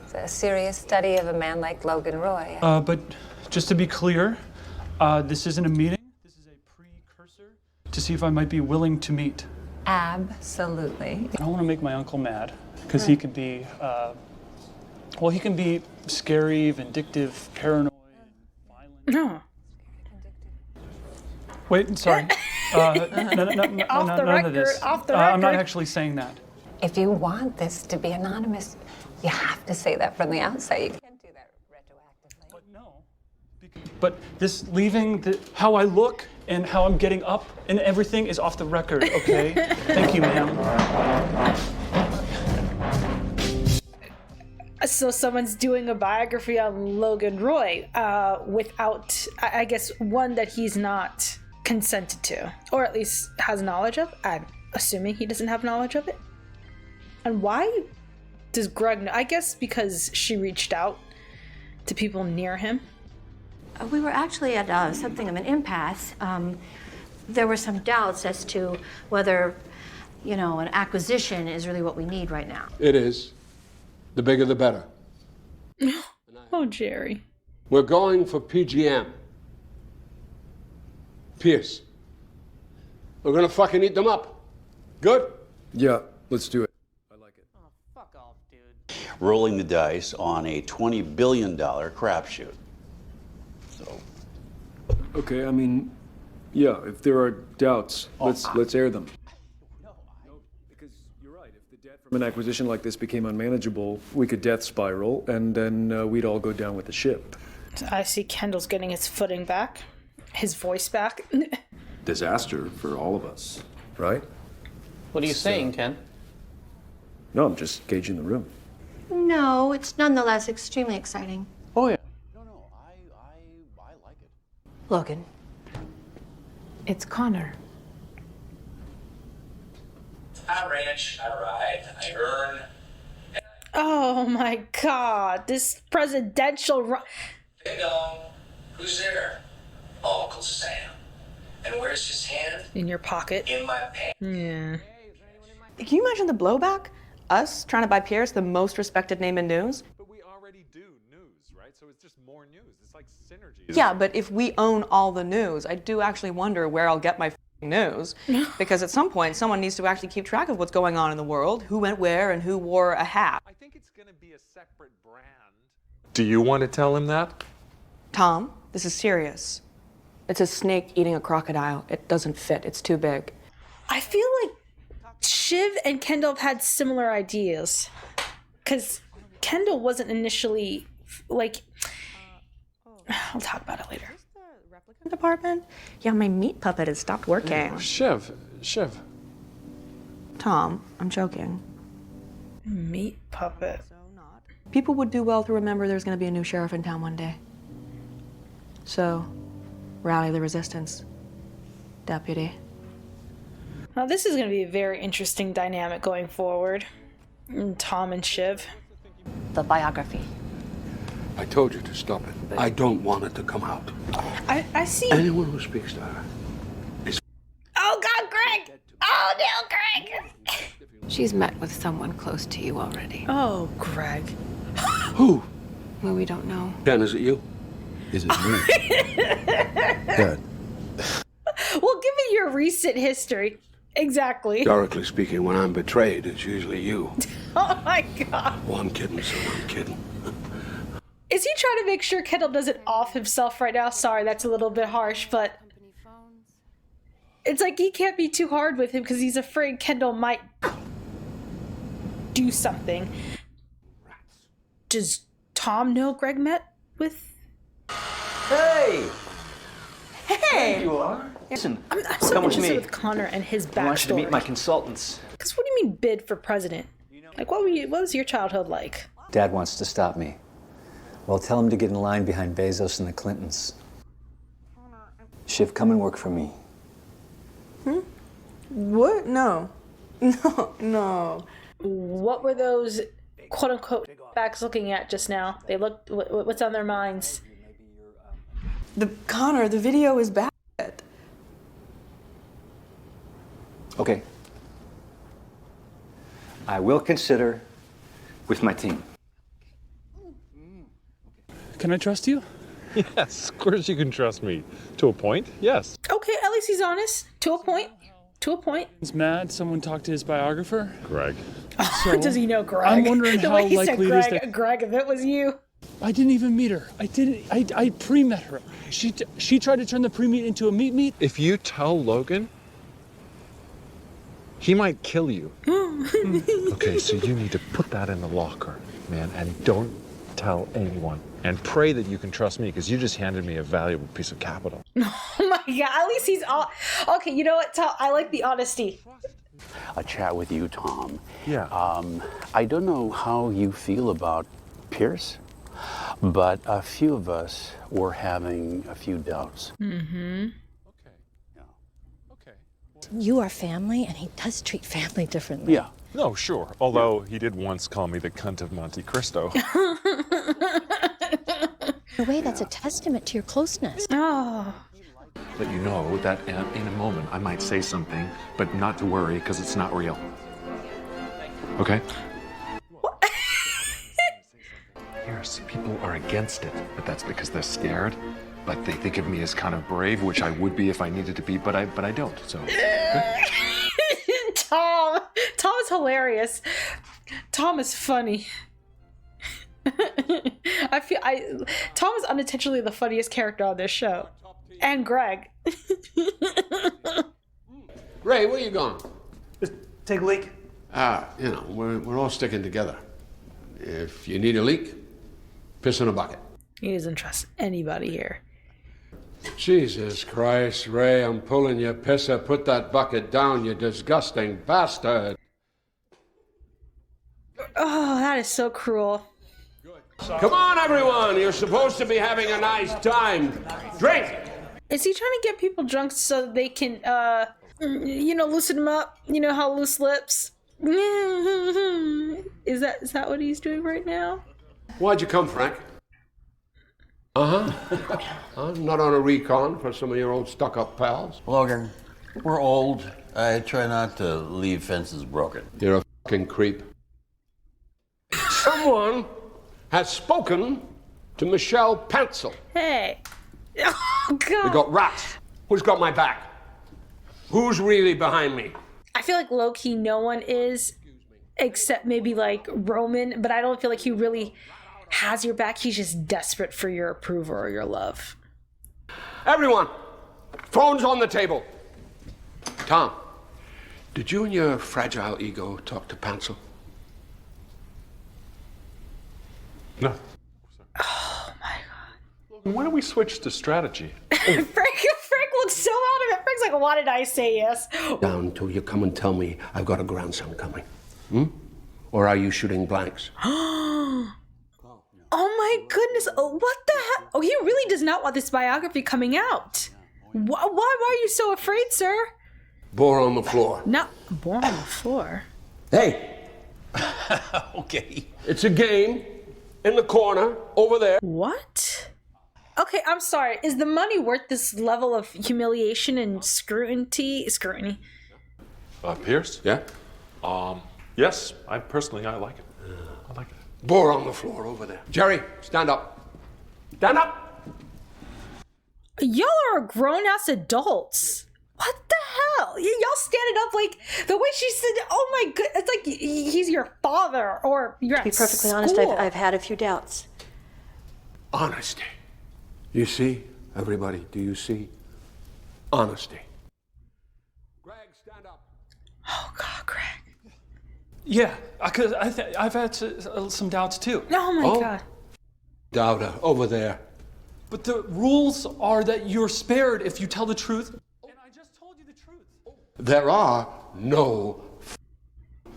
Speaker 21: It's a serious study of a man like Logan Roy.
Speaker 22: But just to be clear, this isn't a meeting. This is a precursor to see if I might be willing to meet.
Speaker 21: Absolutely.
Speaker 22: I don't want to make my uncle mad, because he can be, he can be scary, vindictive, paranoid, violent.
Speaker 1: No.
Speaker 22: Wait, sorry.
Speaker 21: Off the
Speaker 22: none of this.
Speaker 21: record, off the
Speaker 22: I'm not
Speaker 21: record.
Speaker 22: actually saying that.
Speaker 21: If you want this to be anonymous, you have to say that from the outset. You can't do that retroactively.
Speaker 22: But no. But this leaving, how I look and how I'm getting up and everything is off the record, okay? Thank you, ma'am.
Speaker 1: So someone's doing a biography on Logan Roy without, I guess, one that he's not consented to, or at least has knowledge of. I'm assuming he doesn't have knowledge of it. And why does Greg know? I guess because she reached out to people near him.
Speaker 3: We were actually at something of an impasse. There were some doubts as to whether, you know, an acquisition is really what we need right now.
Speaker 8: It is. The bigger the better.
Speaker 1: Oh, Jerry.
Speaker 8: We're going for PGM. Pierce. We're gonna fucking eat them up. Good?
Speaker 5: Yeah, let's do it.
Speaker 9: Rolling the dice on a $20 billion crapshoot. So.
Speaker 5: Okay, I mean, yeah, if there are doubts, let's air them. No, because you're right. If the debt from an acquisition like this became unmanageable, we could death spiral, and then we'd all go down with the ship.
Speaker 1: I see Kendall's getting his footing back, his voice back.
Speaker 5: Disaster for all of us, right?
Speaker 11: What are you saying, Ken?
Speaker 5: No, I'm just gauging the room.
Speaker 3: No, it's nonetheless extremely exciting.
Speaker 11: Oh, yeah.
Speaker 9: I like it.
Speaker 18: Logan, it's Connor.
Speaker 4: I ranch, I ride, I earn.
Speaker 1: Oh my god, this presidential run.
Speaker 4: Ding dong. Who's there? Uncle Sam. And where's his hand?
Speaker 1: In your pocket.
Speaker 4: In my pants.
Speaker 1: Yeah.
Speaker 2: Can you imagine the blowback? Us trying to buy Pierce, the most respected name in news?
Speaker 13: But we already do news, right? So it's just more news. It's like synergy.
Speaker 2: Yeah, but if we own all the news, I do actually wonder where I'll get my news. Because at some point, someone needs to actually keep track of what's going on in the world, who went where, and who wore a hat.
Speaker 13: I think it's going to be a separate brand. Do you want to tell him that?
Speaker 2: Tom, this is serious. It's a snake eating a crocodile. It doesn't fit. It's too big.
Speaker 1: I feel like Shiv and Kendall have had similar ideas. Because Kendall wasn't initially, like... I'll talk about it later.
Speaker 2: Department? Yeah, my meat puppet has stopped working.
Speaker 13: Shiv.
Speaker 2: Tom, I'm joking.
Speaker 1: Meat puppet.
Speaker 2: People would do well to remember there's going to be a new sheriff in town one day. So, rally the resistance, deputy.
Speaker 1: Now, this is going to be a very interesting dynamic going forward. Tom and Shiv.
Speaker 3: The biography.
Speaker 8: I told you to stop it. I don't want it to come out.
Speaker 1: I see.
Speaker 8: Anyone who speaks to her is...
Speaker 1: Oh, God, Greg! Oh, no, Greg!
Speaker 18: She's met with someone close to you already.
Speaker 1: Oh, Greg.
Speaker 8: Who?
Speaker 18: Well, we don't know.
Speaker 8: Ken, is it you?
Speaker 5: Is it me? Dad.
Speaker 1: Well, given your recent history. Exactly.
Speaker 8: Historically speaking, when I'm betrayed, it's usually you.
Speaker 1: Oh, my God.
Speaker 8: Well, I'm kidding, son. I'm kidding.
Speaker 1: Is he trying to make sure Kendall doesn't off himself right now? Sorry, that's a little bit harsh, but... It's like he can't be too hard with him because he's afraid Kendall might do something. Does Tom know Greg met with...
Speaker 15: Hey!
Speaker 1: Hey!
Speaker 15: There you are. Listen,
Speaker 1: I'm so
Speaker 15: come with
Speaker 1: interested
Speaker 15: me.
Speaker 1: with Connor and his backstory.
Speaker 15: I want you to meet my consultants.
Speaker 1: Because what do you mean bid for president? Like, what was your childhood like?
Speaker 6: Dad wants to stop me. Well, tell him to get in line behind Bezos and the Clintons. Shiv, come and work for me.
Speaker 2: What? No. No.
Speaker 1: What were those quote-unquote backs looking at just now? They looked... What's on their minds?
Speaker 2: Connor, the video is bad.
Speaker 6: Okay. I will consider with my team.
Speaker 22: Can I trust you?
Speaker 13: Yes, of course you can trust me. To a point, yes.
Speaker 1: Okay, at least he's honest. To a point. To a point.
Speaker 22: He's mad someone talked to his biographer.
Speaker 13: Greg.
Speaker 1: So, does he know Greg?
Speaker 22: I'm wondering
Speaker 1: the
Speaker 22: how
Speaker 1: way he
Speaker 22: likely
Speaker 1: said
Speaker 22: it is
Speaker 1: Greg,
Speaker 22: that...
Speaker 1: Greg, if it was you.
Speaker 22: I didn't even meet her. I pre-met her. She tried to turn the pre-meet into a meet.
Speaker 13: If you tell Logan, he might kill you. Okay, so you need to put that in the locker, man, and don't tell anyone. And pray that you can trust me, because you just handed me a valuable piece of capital.
Speaker 1: Oh my God, at least he's all... Okay, you know what, Tom? I like the honesty.
Speaker 9: A chat with you, Tom.
Speaker 13: Yeah.
Speaker 9: I don't know how you feel about Pierce, but a few of us were having a few doubts.
Speaker 1: Mm-hmm.
Speaker 7: You are family, and he does treat family differently.
Speaker 9: Yeah.
Speaker 13: No, sure. Although he did once call me the cunt of Monte Cristo.
Speaker 7: In a way, that's a testament to your closeness.
Speaker 1: Oh.
Speaker 13: Let you know that in a moment I might say something, but not to worry because it's not real. Okay? Yes, people are against it, but that's because they're scared. Like they think of me as kind of brave, which I would be if I needed to be, but I don't. So.
Speaker 1: Tom is hilarious. Tom is funny. Tom is unintentionally the funniest character on this show, and Greg.
Speaker 12: Ray, where you going?
Speaker 19: Just take a leak.
Speaker 12: We're all sticking together. If you need a leak, piss in a bucket.
Speaker 1: He doesn't trust anybody here.
Speaker 12: Jesus Christ, Ray, I'm pulling you, pisser. Put that bucket down, you disgusting bastard.
Speaker 1: Oh, that is so cruel.
Speaker 12: Come on, everyone. You're supposed to be having a nice time. Drink.
Speaker 1: Is he trying to get people drunk so they can, loosen them up? You know how loose lips? Is that what he's doing right now?
Speaker 12: Why'd you come, Frank? I'm not on a recon for some of your old stuck-up pals.
Speaker 9: Logan, we're old. I try not to leave fences broken.
Speaker 12: You're a fucking creep. Someone has spoken to Michelle Pencil.
Speaker 1: Hey. Oh, God.
Speaker 12: We got rats. Who's got my back? Who's really behind me?
Speaker 1: I feel like low-key no one is, except maybe like Roman, but I don't feel like he really has your back. He's just desperate for your approval or your love.
Speaker 12: Everyone, phones on the table. Tom, did you and your fragile ego talk to Pencil?
Speaker 13: No.
Speaker 1: Oh my
Speaker 13: God. Why don't we switch to strategy?
Speaker 1: Frank looks so out of it. Frank's like, why did I say yes?
Speaker 12: Down until you come and tell me I've got a grandson coming. Or are you shooting blanks?
Speaker 1: Oh my goodness. Oh, what the heck? Oh, he really does not want this biography coming out. Why are you so afraid, sir?
Speaker 12: Bore on the floor.
Speaker 1: No, bore on the floor.
Speaker 12: Hey.
Speaker 9: Okay.
Speaker 12: It's a game in the corner over there.
Speaker 1: What? Okay, I'm sorry. Is the money worth this level of humiliation and scrutiny?
Speaker 13: Pierce?
Speaker 12: Yeah?
Speaker 13: Yes, I like it. I like it.
Speaker 12: Bore on the floor over there. Jerry, stand up. Stand up!
Speaker 1: Y'all are grown-ass adults. What the hell? Y'all standing up like the way she said, oh my god, it's like he's your father or you're at
Speaker 3: To be perfectly honest, I've had a few doubts.
Speaker 12: Honesty. You see, everybody, do you see? Honesty. Greg, stand up.
Speaker 1: Oh god, Greg.
Speaker 22: Yeah, because I've had some doubts too.
Speaker 1: Oh my god.
Speaker 12: Doubter, over there.
Speaker 22: But the rules are that you're spared if you tell the truth. And I just told you the truth.
Speaker 12: There are no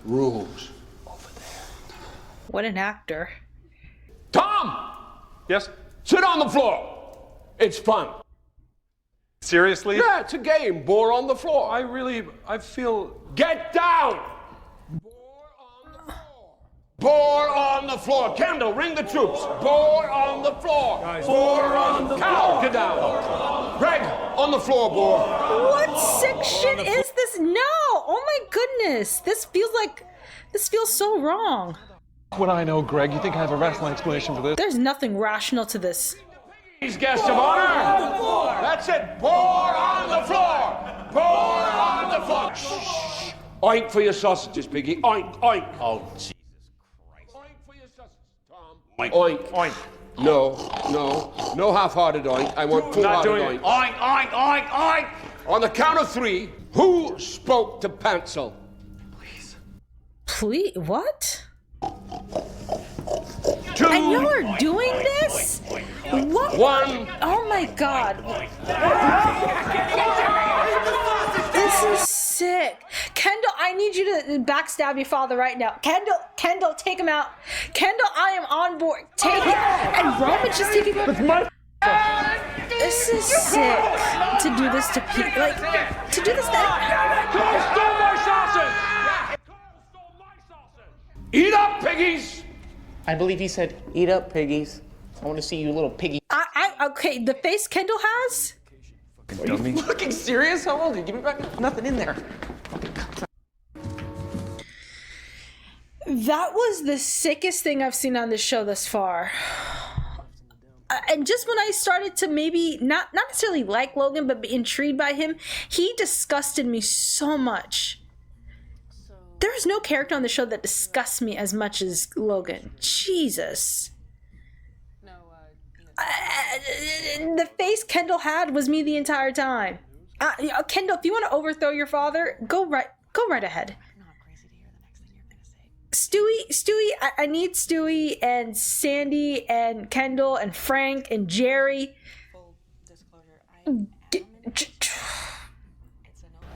Speaker 12: rules.
Speaker 22: Over there.
Speaker 1: What an actor.
Speaker 12: Tom!
Speaker 13: Yes?
Speaker 12: Sit on the floor. It's fun.
Speaker 13: Seriously?
Speaker 12: Yeah, it's a game. Bore on the floor.
Speaker 13: I feel...
Speaker 12: Get down! Bore on the floor. Kendall, ring the troops. Bore on the floor. Bore on the floor. Get down. Greg, on the floor, Bore.
Speaker 1: What section is this? No! Oh my goodness. This feels so wrong.
Speaker 13: What I know, Greg, you think I have a rational explanation for this?
Speaker 1: There's nothing rational to this.
Speaker 12: He's guest of honor. That's it. Bore on the floor. Bore on the floor. Shh. Oink for your sausages, Piggy. Oink, oink.
Speaker 9: Oh, Jesus.
Speaker 12: Oink. Oink. No half-hearted oink. I want full-hearted oink.
Speaker 9: Oink, oink, oink, oink.
Speaker 12: On the count of three, who spoke to Pencil?
Speaker 1: Please, what?
Speaker 12: Two.
Speaker 1: And y'all are doing this? What?
Speaker 12: One.
Speaker 1: Oh my god. This is sick. Kendall, I need you to backstab your father right now. Kendall, take him out. Kendall, I am on board. Take it. And Roman's just taking him. This is sick. To do this to people, like, to do this to
Speaker 12: Carl stole my sausage! Eat up, piggies!
Speaker 11: I believe he said, eat up, piggies. I want to see you little piggy.
Speaker 1: Okay, the face Kendall has?
Speaker 11: Are you fucking serious? How old are you? Give me back nothing in there.
Speaker 1: That was the sickest thing I've seen on this show thus far. And just when I started to maybe not necessarily like Logan, but be intrigued by him, he disgusted me so much. There is no character on the show that disgusts me as much as Logan. Jesus. The face Kendall had was me the entire time. Kendall, if you want to overthrow your father, go right ahead. Stewie, I need Stewie and Sandy and Kendall and Frank and Jerry.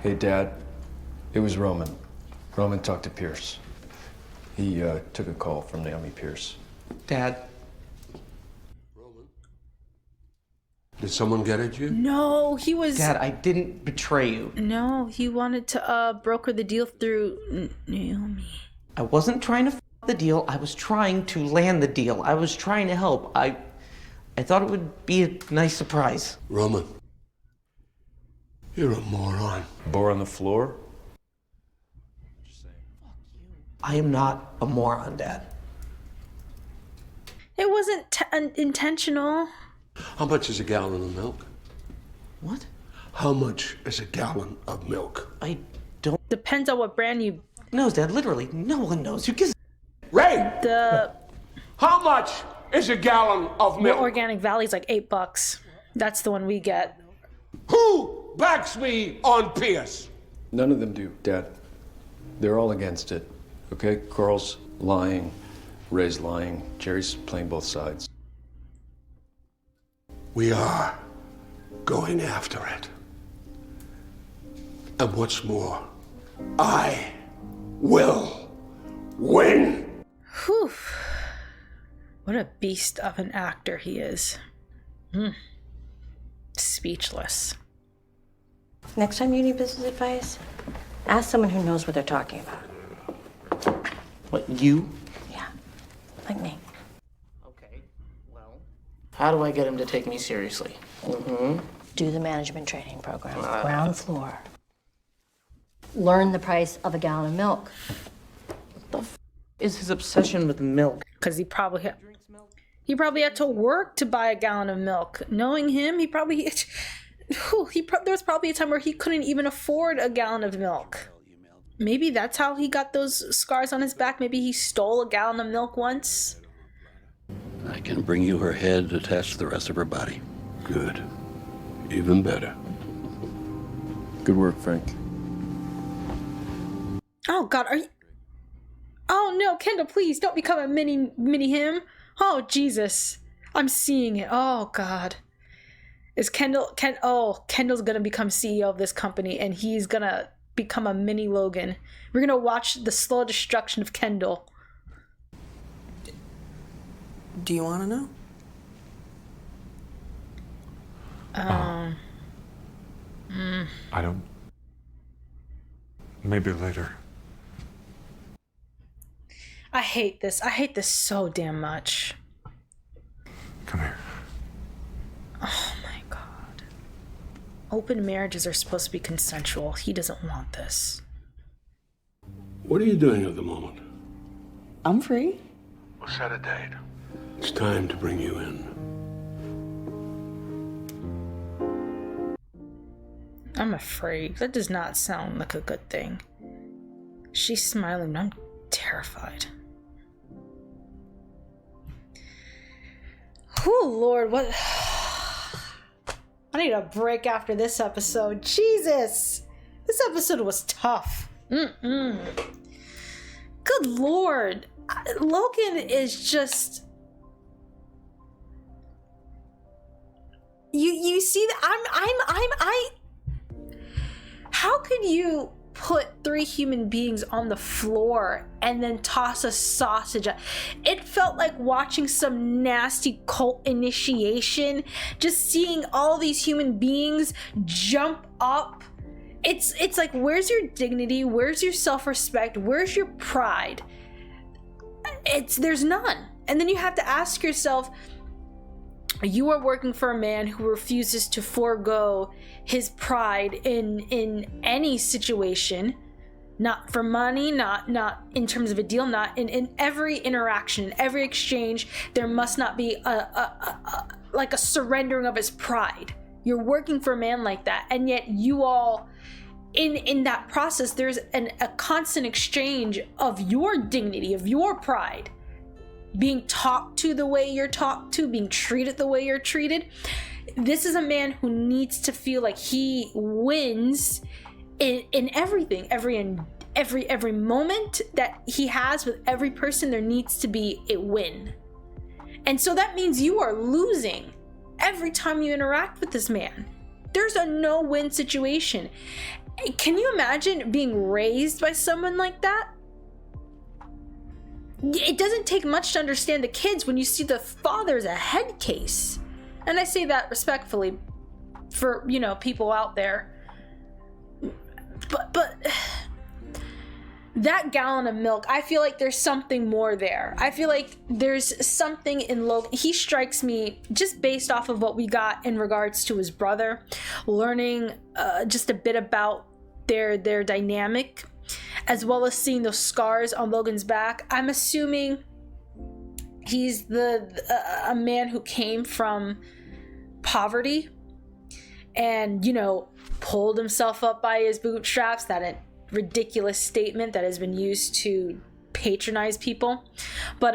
Speaker 5: Hey, Dad. It was Roman. Roman talked to Pierce. He took a call from Naomi Pierce.
Speaker 11: Dad.
Speaker 8: Did someone get at you?
Speaker 1: No, he was...
Speaker 11: Dad, I didn't betray you.
Speaker 1: No, he wanted to broker the deal through Naomi.
Speaker 11: I wasn't trying to f the deal. I was trying to land the deal. I was trying to help. I thought it would be a nice surprise.
Speaker 8: Roman, you're a moron.
Speaker 5: Bore on the floor?
Speaker 11: I am not a moron, Dad.
Speaker 1: It wasn't intentional.
Speaker 8: How much is a gallon of milk?
Speaker 11: What?
Speaker 8: How much is a gallon of milk?
Speaker 11: I don't...
Speaker 1: Depends on what brand you...
Speaker 11: knows, Dad. Literally, no one knows. Who gives...
Speaker 12: Ray! How much is a gallon of milk?
Speaker 1: Organic Valley's like $8. That's the one we get.
Speaker 12: Who backs me on Pierce?
Speaker 5: None of them do, Dad. They're all against it. Okay? Carl's lying. Ray's lying. Jerry's playing both sides.
Speaker 8: We are going after it. And what's more, I will win.
Speaker 1: Whew. What a beast of an actor he is. Speechless.
Speaker 3: Next time you need business advice, ask someone who knows what they're talking about.
Speaker 11: What, you?
Speaker 3: Yeah, like me.
Speaker 11: Okay, well... How do I get him to take me seriously?
Speaker 3: Do the management training program, ground floor. Learn the price of a gallon of milk.
Speaker 11: What the f is his obsession with milk?
Speaker 1: Because he probably had to work to buy a gallon of milk. Knowing him, there was probably a time where he couldn't even afford a gallon of milk. Maybe that's how he got those scars on his back. Maybe he stole a gallon of milk once.
Speaker 9: I can bring you her head attached to the rest of her body.
Speaker 8: Good. Even better.
Speaker 5: Good work, Frank.
Speaker 1: Oh, God, are you... Oh, no, Kendall, please, don't become a mini him. Oh, Jesus. I'm seeing it. Oh, God. Is Kendall's gonna become CEO of this company, and he's gonna become a mini Logan. We're gonna watch the slow destruction of Kendall.
Speaker 2: Do you want to know?
Speaker 13: I don't. Maybe later.
Speaker 1: I hate this. I hate this so damn much.
Speaker 13: Come here.
Speaker 1: Oh my God. Open marriages are supposed to be consensual. He doesn't want this.
Speaker 8: What are you doing at the moment?
Speaker 2: I'm free.
Speaker 8: We'll set a date. It's time to bring you in.
Speaker 1: I'm afraid. That does not sound like a good thing. She's smiling. I'm terrified. Oh, Lord, what? I need a break after this episode. Jesus! This episode was tough. Good Lord. Logan is just... You see that how could you put 3 human beings on the floor and then toss a sausage? It felt like watching some nasty cult initiation, just seeing all these human beings jump up. It's like, where's your dignity? Where's your self-respect? Where's your pride? There's none. And then you have to ask yourself, you are working for a man who refuses to forego his pride in any situation, not for money, not in terms of a deal, not in every interaction, in every exchange. There must not be a surrendering of his pride. You're working for a man like that, and yet you all, in that process, there's a constant exchange of your dignity, of your pride, being talked to the way you're talked to, being treated the way you're treated. This is a man who needs to feel like he wins in everything, every moment that he has with every person. There needs to be a win, and so that means you are losing every time you interact with this man. There's a no-win situation. Can you imagine being raised by someone like that? It doesn't take much to understand the kids when you see the father's a head case. And I say that respectfully for, people out there. But that gallon of milk, I feel like there's something more there. I feel like there's something in Logan. He strikes me, just based off of what we got in regards to his brother, learning just a bit about their dynamic, as well as seeing those scars on Logan's back. I'm assuming he's a man who came from poverty and, pulled himself up by his bootstraps. That a ridiculous statement that has been used to patronize people. But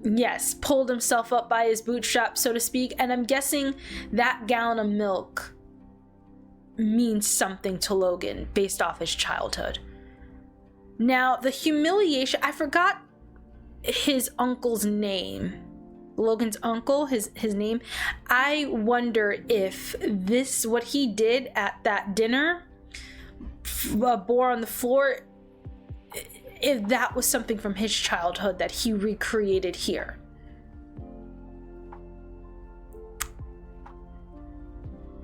Speaker 1: yes, pulled himself up by his bootstraps, so to speak. And I'm guessing that gallon of milk means something to Logan based off his childhood. Now, the humiliation, I forgot his uncle's name. Logan's uncle, his name. I wonder if what he did at that dinner, bore on the floor, if that was something from his childhood that he recreated here.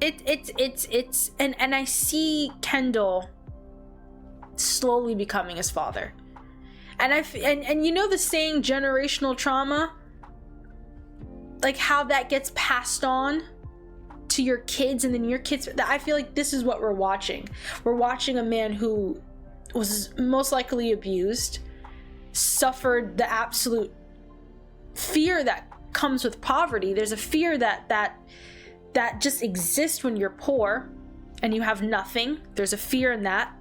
Speaker 1: It's and I see Kendall slowly becoming his father, and the saying generational trauma, like how that gets passed on to your kids, and then your kids. I feel like this is what we're watching. We're watching a man who was most likely abused, suffered the absolute fear that comes with poverty. There's a fear that just exists when you're poor and you have nothing. There's a fear in that.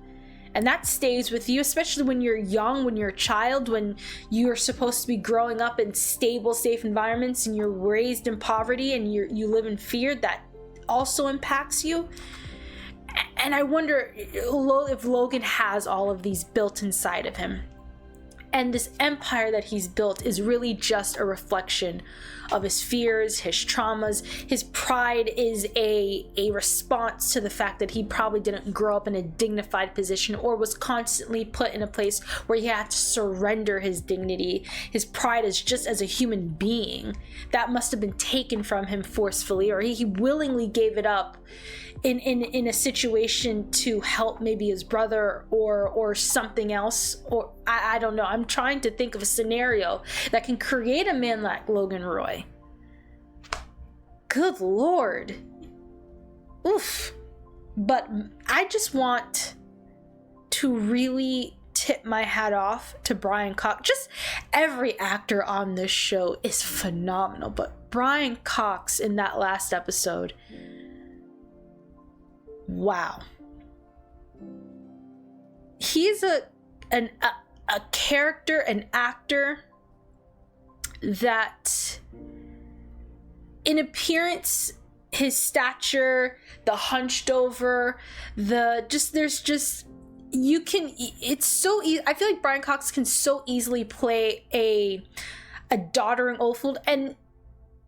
Speaker 1: And that stays with you, especially when you're young, when you're a child, when you're supposed to be growing up in stable, safe environments, and you're raised in poverty and you live in fear. That also impacts you. And I wonder if Logan has all of these built inside of him. And this empire that he's built is really just a reflection of his fears, his traumas. His pride is a response to the fact that he probably didn't grow up in a dignified position, or was constantly put in a place where he had to surrender his dignity. His pride is just as a human being. That must have been taken from him forcefully, or he willingly gave it up in a situation to help maybe his brother or something else, or I don't know. I'm trying to think of a scenario that can create a man like Logan Roy. Good Lord. Oof. But I just want to really tip my hat off to Brian Cox. Just every actor on this show is phenomenal, but Brian Cox in that last episode, wow. He's a character, an actor that in appearance, his stature, the hunched over, it's so easy. I feel like Brian Cox can so easily play a doddering old fool. And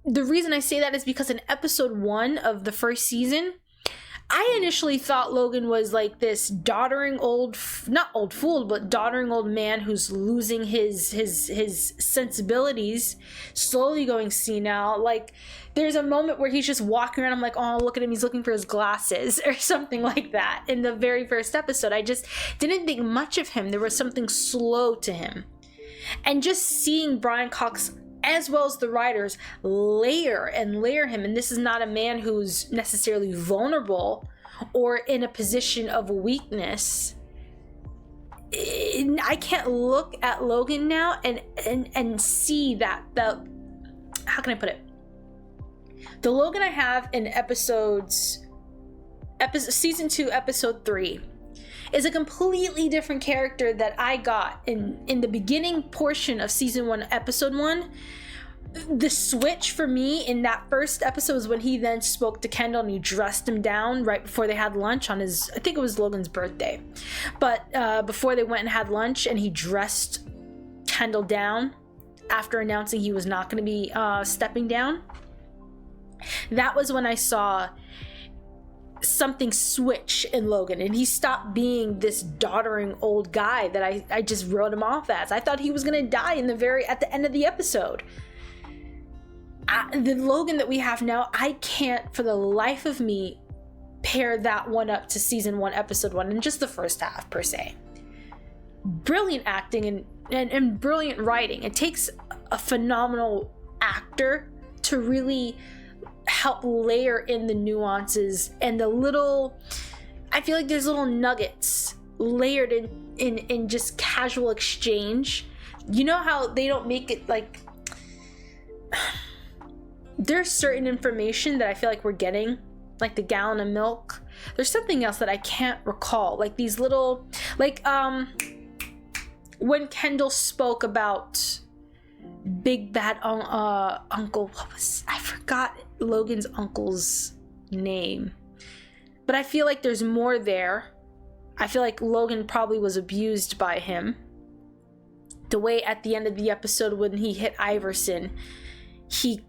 Speaker 1: the reason I say that is because in episode 1 of the first season, I initially thought Logan was like this doddering not old fool, but doddering old man who's losing his sensibilities, slowly going senile. Like, there's a moment where he's just walking around, I'm like, oh, look at him, he's looking for his glasses or something like that. In the very first episode, I just didn't think much of him. There was something slow to him. And just seeing Brian Cox, as well as the writers, layer him, and this is not a man who's necessarily vulnerable or in a position of weakness. I can't look at Logan now and see that how can I put it? The Logan I have in season 2, episode 3 is a completely different character that I got in the beginning portion of season 1, episode 1. The switch for me in that first episode was when he then spoke to Kendall and he dressed him down right before they had lunch on his, I think it was Logan's birthday, but before they went and had lunch, and he dressed Kendall down after announcing he was not going to be stepping down. That was when I saw something switch in Logan, and he stopped being this doddering old guy that I just wrote him off as. I thought he was gonna die at the end of the episode. The Logan that we have now, I can't for the life of me pair that one up to season 1, episode 1, and just the first half per se. Brilliant acting and brilliant writing. It takes a phenomenal actor to really help layer in the nuances and the little, I feel like there's little nuggets layered in just casual exchange. You know how they don't make it like, there's certain information that I feel like we're getting, like the gallon of milk. There's something else that I can't recall, like these little, like when Kendall spoke about Big Bad Uncle, I forgot Logan's uncle's name, but I feel like there's more there. I feel like Logan probably was abused by him. The way at the end of the episode when he hit Iverson, he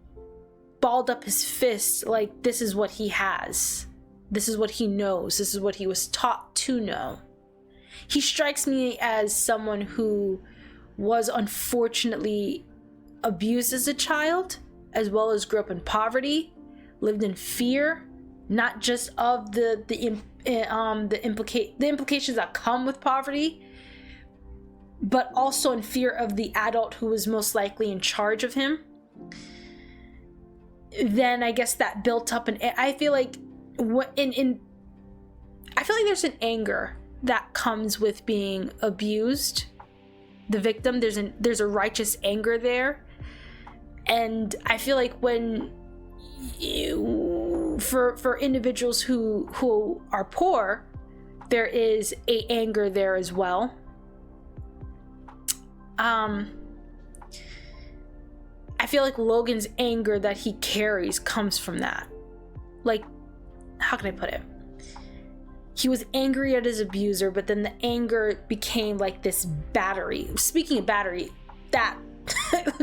Speaker 1: balled up his fist like, this is what he has, this is what he knows, this is what he was taught to know. He strikes me as someone who was unfortunately abused as a child, as well as grew up in poverty, lived in fear, not just of the implications that come with poverty, but also in fear of the adult who was most likely in charge of him. Then I guess that built up, and I feel like I feel like there's an anger that comes with being abused, the victim. There's a righteous anger there. And I feel like when for individuals who are poor, there is a anger there as well. I feel like Logan's anger that he carries comes from that. Like, how can I put it? He was angry at his abuser, but then the anger became like this battery. Speaking of battery, that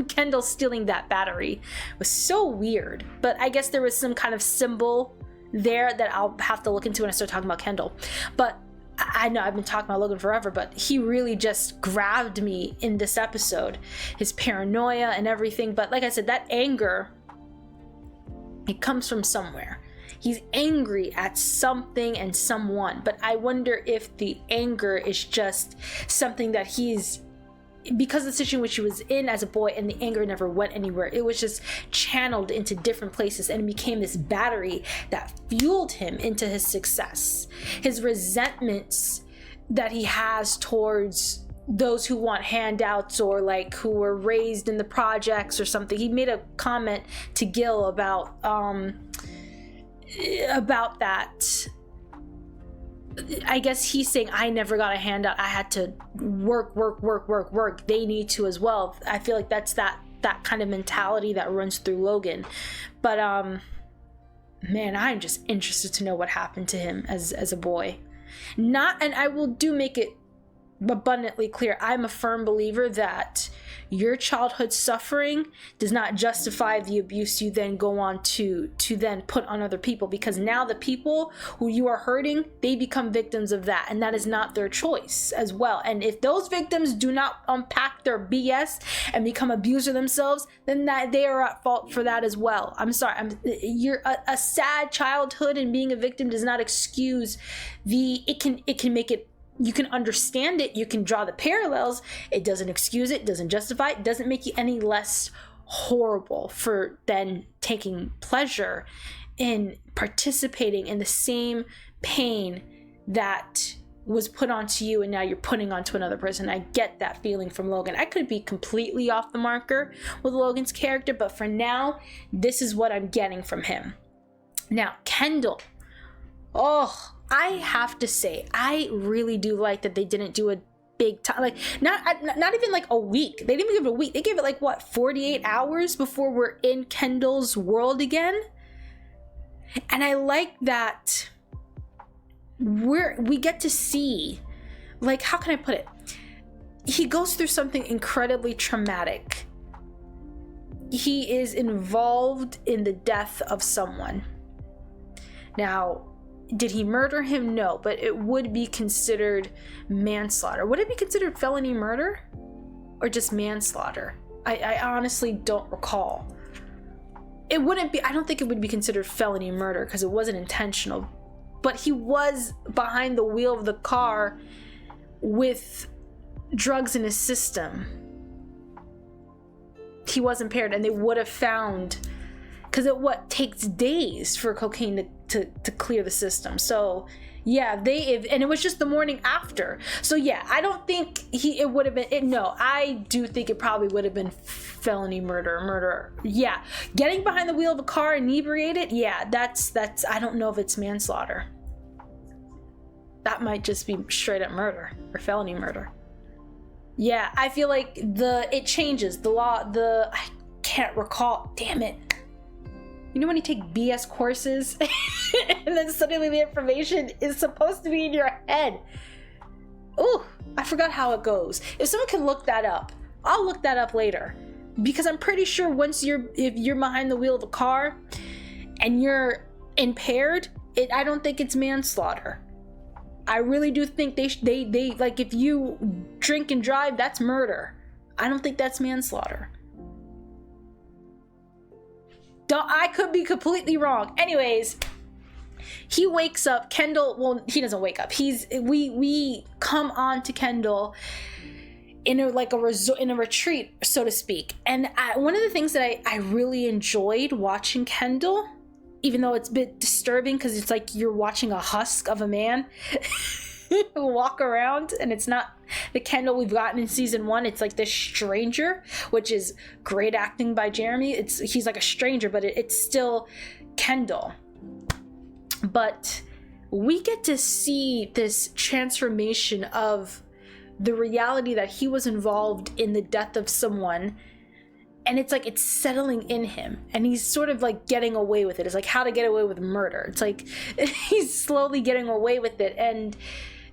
Speaker 1: Kendall stealing that battery was so weird, but I guess there was some kind of symbol there that I'll have to look into when I start talking about Kendall. But I know I've been talking about Logan forever, but he really just grabbed me in this episode, his paranoia and everything. But like I said, that anger, it comes from somewhere. He's angry at something and someone, but I wonder if the anger is just something that he's, because of the situation which he was in as a boy, and the anger never went anywhere. It was just channeled into different places and became this battery that fueled him into his success. His resentments that he has towards those who want handouts or like who were raised in the projects or something. He made a comment to Gil about that. I guess he's saying, I never got a handout. I had to work. They need to as well. I feel like that's that kind of mentality that runs through Logan. But man, I'm just interested to know what happened to him as a boy. And I will make it abundantly clear, I'm a firm believer that your childhood suffering does not justify the abuse you then go on to then put on other people, because now the people who you are hurting, they become victims of that, and that is not their choice as well. And if those victims do not unpack their BS and become abuser themselves, then that they are at fault for that as well. I'm sorry, you're a sad childhood, and being a victim does not excuse it can make it, you can understand it, you can draw the parallels. It doesn't excuse it, doesn't justify it, doesn't make you any less horrible for then taking pleasure in participating in the same pain that was put onto you and now you're putting onto another person. I get that feeling from Logan. I could be completely off the marker with Logan's character, but for now, this is what I'm getting from him. Now, Kendall. Oh, I have to say, I really do like that they didn't do a big time, like not even like a week. They didn't even give it a week. They gave it like what, 48 hours before we're in Kendall's world again. And I like that we get to see, like, how can I put it? He goes through something incredibly traumatic. He is involved in the death of someone. Now, did he murder him? No, but it would be considered manslaughter. Would it be considered felony murder or just manslaughter? I honestly don't recall. It wouldn't be, I don't think it would be considered felony murder because it wasn't intentional, but he was behind the wheel of the car with drugs in his system. He was impaired, and they would have found, because it takes days for cocaine to clear the system. So yeah, and it was just the morning after. So yeah, I don't think it would have been, no, I do think it probably would have been felony murder. Yeah, getting behind the wheel of a car inebriated, yeah, that's I don't know if it's manslaughter. That might just be straight up murder or felony murder. Yeah, I feel like it changes the law. I can't recall, damn it. You know when you take BS courses and then suddenly the information is supposed to be in your head? Ooh, I forgot how it goes. If someone can look that up, I'll look that up later. Because I'm pretty sure if you're behind the wheel of a car and you're impaired, I don't think it's manslaughter. I really do think they like, if you drink and drive, that's murder. I don't think that's manslaughter. I could be completely wrong. Anyways, he wakes up. Kendall, well, he doesn't wake up. We come on to Kendall in a retreat, so to speak. And one of the things that I really enjoyed watching Kendall, even though it's a bit disturbing because it's like you're watching a husk of a man walk around, and it's not the Kendall we've gotten in season 1. It's like this stranger, which is great acting by Jeremy. He's like a stranger, but it's still Kendall. But we get to see this transformation of the reality that he was involved in the death of someone, and it's like it's settling in him, and he's sort of like getting away with it. It's like how to get away with murder. It's like he's slowly getting away with it, and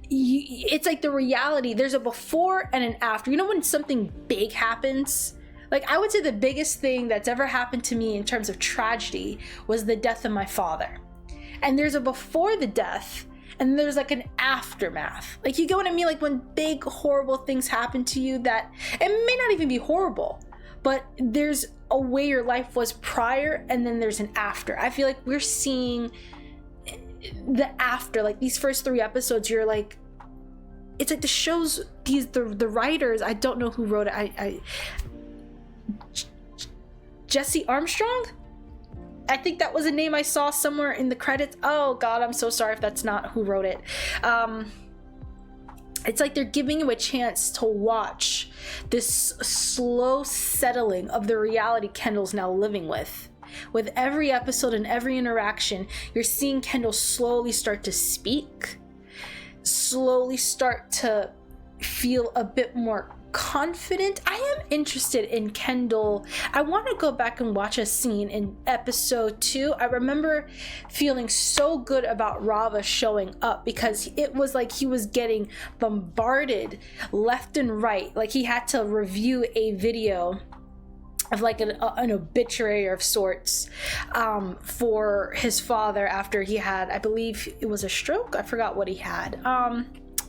Speaker 1: it's like the reality. There's a before and an after. You know when something big happens? Like, I would say the biggest thing that's ever happened to me in terms of tragedy was the death of my father. And there's a before the death, and there's like an aftermath. Like, you get what I mean? Like when big horrible things happen to you that it may not even be horrible, but there's a way your life was prior, and then there's an after. I feel like we're seeing the after. Like these first 3 episodes, you're like, it's like the shows, the writers, I don't know who wrote it. Jesse Armstrong? I think that was a name I saw somewhere in the credits. Oh God, I'm so sorry if that's not who wrote it. It's like they're giving you a chance to watch this slow settling of the reality Kendall's now living with. With every episode and every interaction, you're seeing Kendall slowly start to speak, slowly start to feel a bit more confident. I am interested in Kendall. I want to go back and watch a scene in episode 2. I remember feeling so good about Rava showing up because it was like he was getting bombarded left and right. Like he had to review a video of like an obituary of sorts for his father after he had, I believe it was a stroke. I forgot what he had.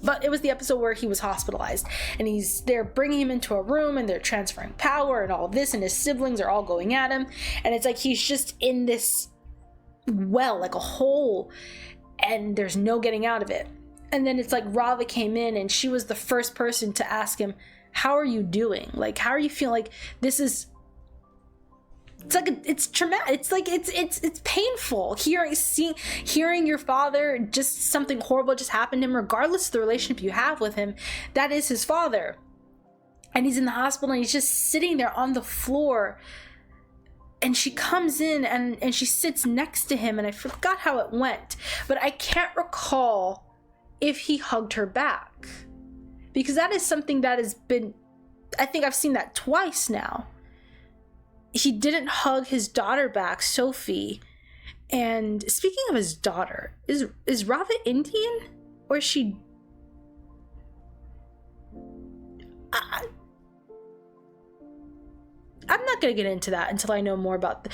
Speaker 1: But it was the episode where he was hospitalized, and they're bringing him into a room and they're transferring power and all this, and his siblings are all going at him, and it's like he's just in this well, like a hole, and there's no getting out of it. And then it's like Rava came in and she was the first person to ask him, how are you doing? Like, how are you feeling? Like, this is, it's like it's traumatic. It's like it's painful hearing your father, just something horrible just happened to him, regardless of the relationship you have with him. That is his father, and he's in the hospital and he's just sitting there on the floor, and she comes in and she sits next to him, and I forgot how it went, but I can't recall if he hugged her back, because that is something that has been, I think I've seen that twice now. He didn't hug his daughter back, Sophie. And speaking of his daughter, is Rava Indian? Or is she... I'm not going to get into that until I know more about...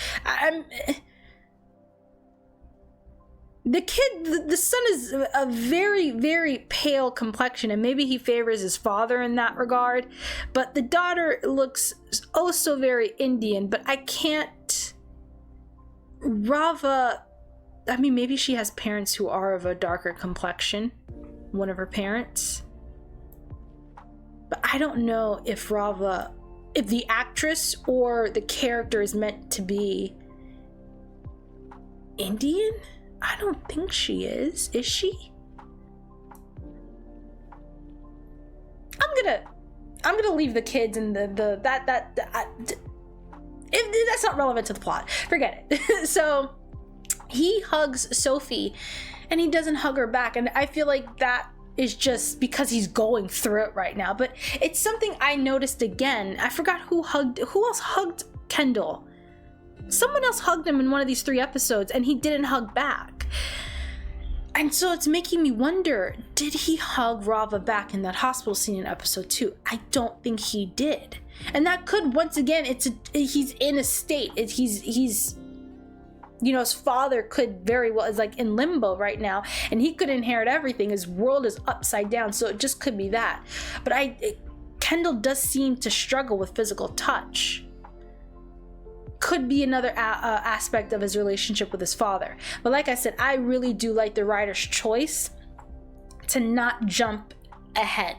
Speaker 1: The kid, the son is a very, very pale complexion, and maybe he favors his father in that regard. But the daughter looks oh so very Indian, but I can't... Rava, I mean, maybe she has parents who are of a darker complexion, one of her parents. But I don't know if Rava, if the actress or the character is meant to be Indian? I don't think she is. Is she? I'm gonna leave the kids and if that's not relevant to the plot, forget it. So he hugs Sophie and he doesn't hug her back, and I feel like that is just because he's going through it right now. But it's something I noticed again. I forgot who else hugged Kendall. Someone else hugged him in one of these 3 episodes, and he didn't hug back. And so it's making me wonder, did he hug Rava back in that hospital scene in episode 2? I don't think he did. And that could, once again, he's in a state. He's you know, his father could very well, is like in limbo right now, and he could inherit everything. His world is upside down, so it just could be that. But Kendall does seem to struggle with physical touch. Could be another aspect of his relationship with his father. But like I said, I really do like the writer's choice to not jump ahead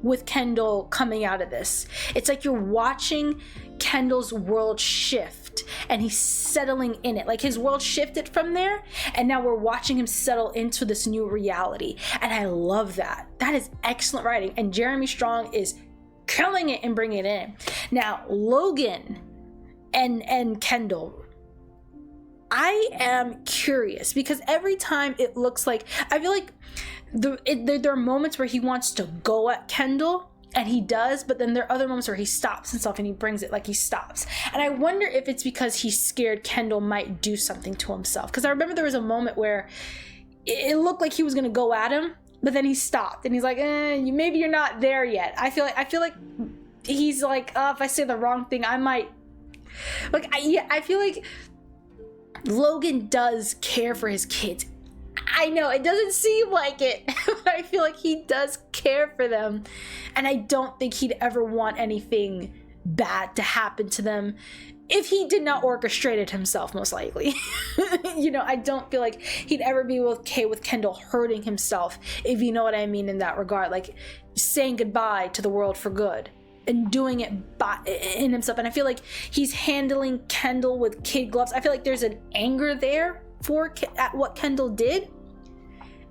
Speaker 1: with Kendall coming out of this. It's like you're watching Kendall's world shift and he's settling in it. Like his world shifted from there, and now we're watching him settle into this new reality. And I love that. That is excellent writing, and Jeremy Strong is killing it and bringing it in. Now, Logan and Kendall, I am curious because every time it looks like, I feel like there are moments where he wants to go at Kendall, and he does, but then there are other moments where he stops himself and he brings it, like he stops. And I wonder if it's because he's scared Kendall might do something to himself, because I remember there was a moment where it looked like he was gonna go at him, but then he stopped and he's like, maybe you're not there yet. I feel like he's like, oh, if I say the wrong thing, I might, like, I feel like Logan does care for his kids. I know it doesn't seem like it, but I feel like he does care for them, and I don't think he'd ever want anything bad to happen to them if he did not orchestrate it himself, most likely. You know, I don't feel like he'd ever be okay with Kendall hurting himself, if you know what I mean in that regard, like saying goodbye to the world for good and doing it in himself. And I feel like he's handling Kendall with kid gloves. I feel like there's an anger there at what Kendall did,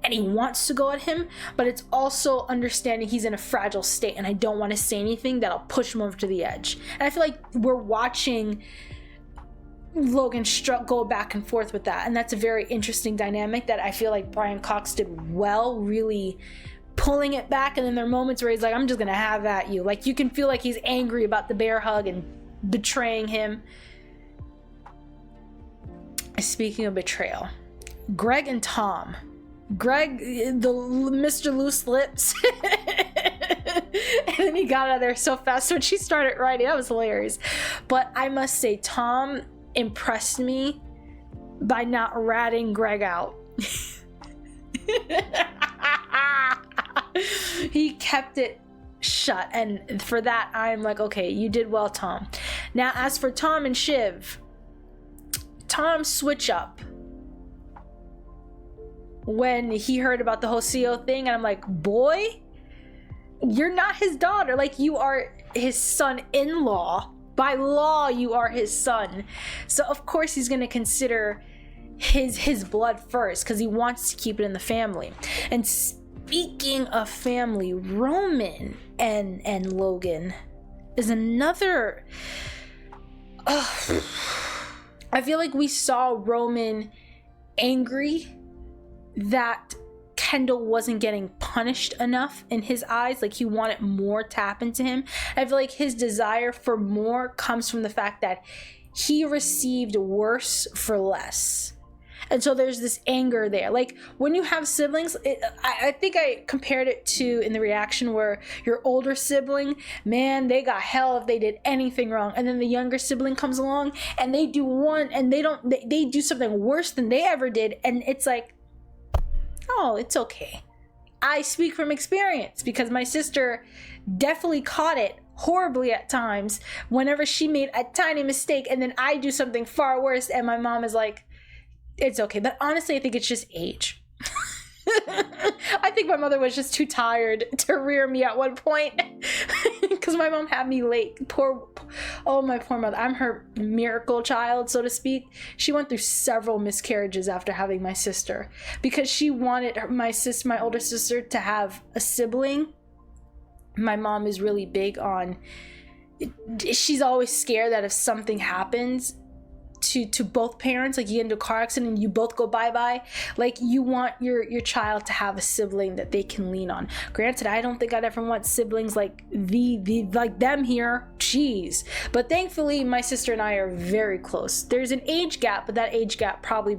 Speaker 1: and he wants to go at him, but it's also understanding he's in a fragile state, and I don't want to say anything that'll push him over to the edge. And I feel like we're watching Logan go back and forth with that, and that's a very interesting dynamic that I feel like Brian Cox did well, really pulling it back, and then there are moments where he's like, I'm just gonna have at you. Like, you can feel like he's angry about the bear hug and betraying him. Speaking of betrayal, Greg and Tom. Greg, the Mr. Loose Lips. And then he got out of there so fast when she started writing. That was hilarious. But I must say, Tom impressed me by not ratting Greg out. He kept it shut, and for that I'm like, okay, you did well, Tom. Now as for Tom and Shiv, Tom switch up when he heard about the whole CO thing, and I'm like, boy, you're not his daughter. Like, you are his son-in-law. By law, you are his son. So of course he's gonna consider his blood first, because he wants to keep it in the family. And speaking of family, Roman and Logan is another. I feel like we saw Roman angry that Kendall wasn't getting punished enough in his eyes. Like, he wanted more to happen to him. I feel like his desire for more comes from the fact that he received worse for less. And so there's this anger there. Like, when you have siblings, I think I compared it to in the reaction where your older sibling, man, they got hell if they did anything wrong. And then the younger sibling comes along and they do they do something worse than they ever did. And it's like, oh, it's okay. I speak from experience because my sister definitely caught it horribly at times whenever she made a tiny mistake, and then I do something far worse and my mom is like, it's okay. But honestly, I think it's just age. I think my mother was just too tired to rear me at one point because my mom had me late. My poor mother. I'm her miracle child, so to speak. She went through several miscarriages after having my sister because she wanted my older sister, to have a sibling. My mom is really big on, she's always scared that if something happens to both parents, like you get into a car accident and you both go bye-bye, like you want your child to have a sibling that they can lean on. Granted, I don't think I'd ever want siblings like like them here, jeez. But thankfully my sister and I are very close. There's an age gap, but that age gap probably,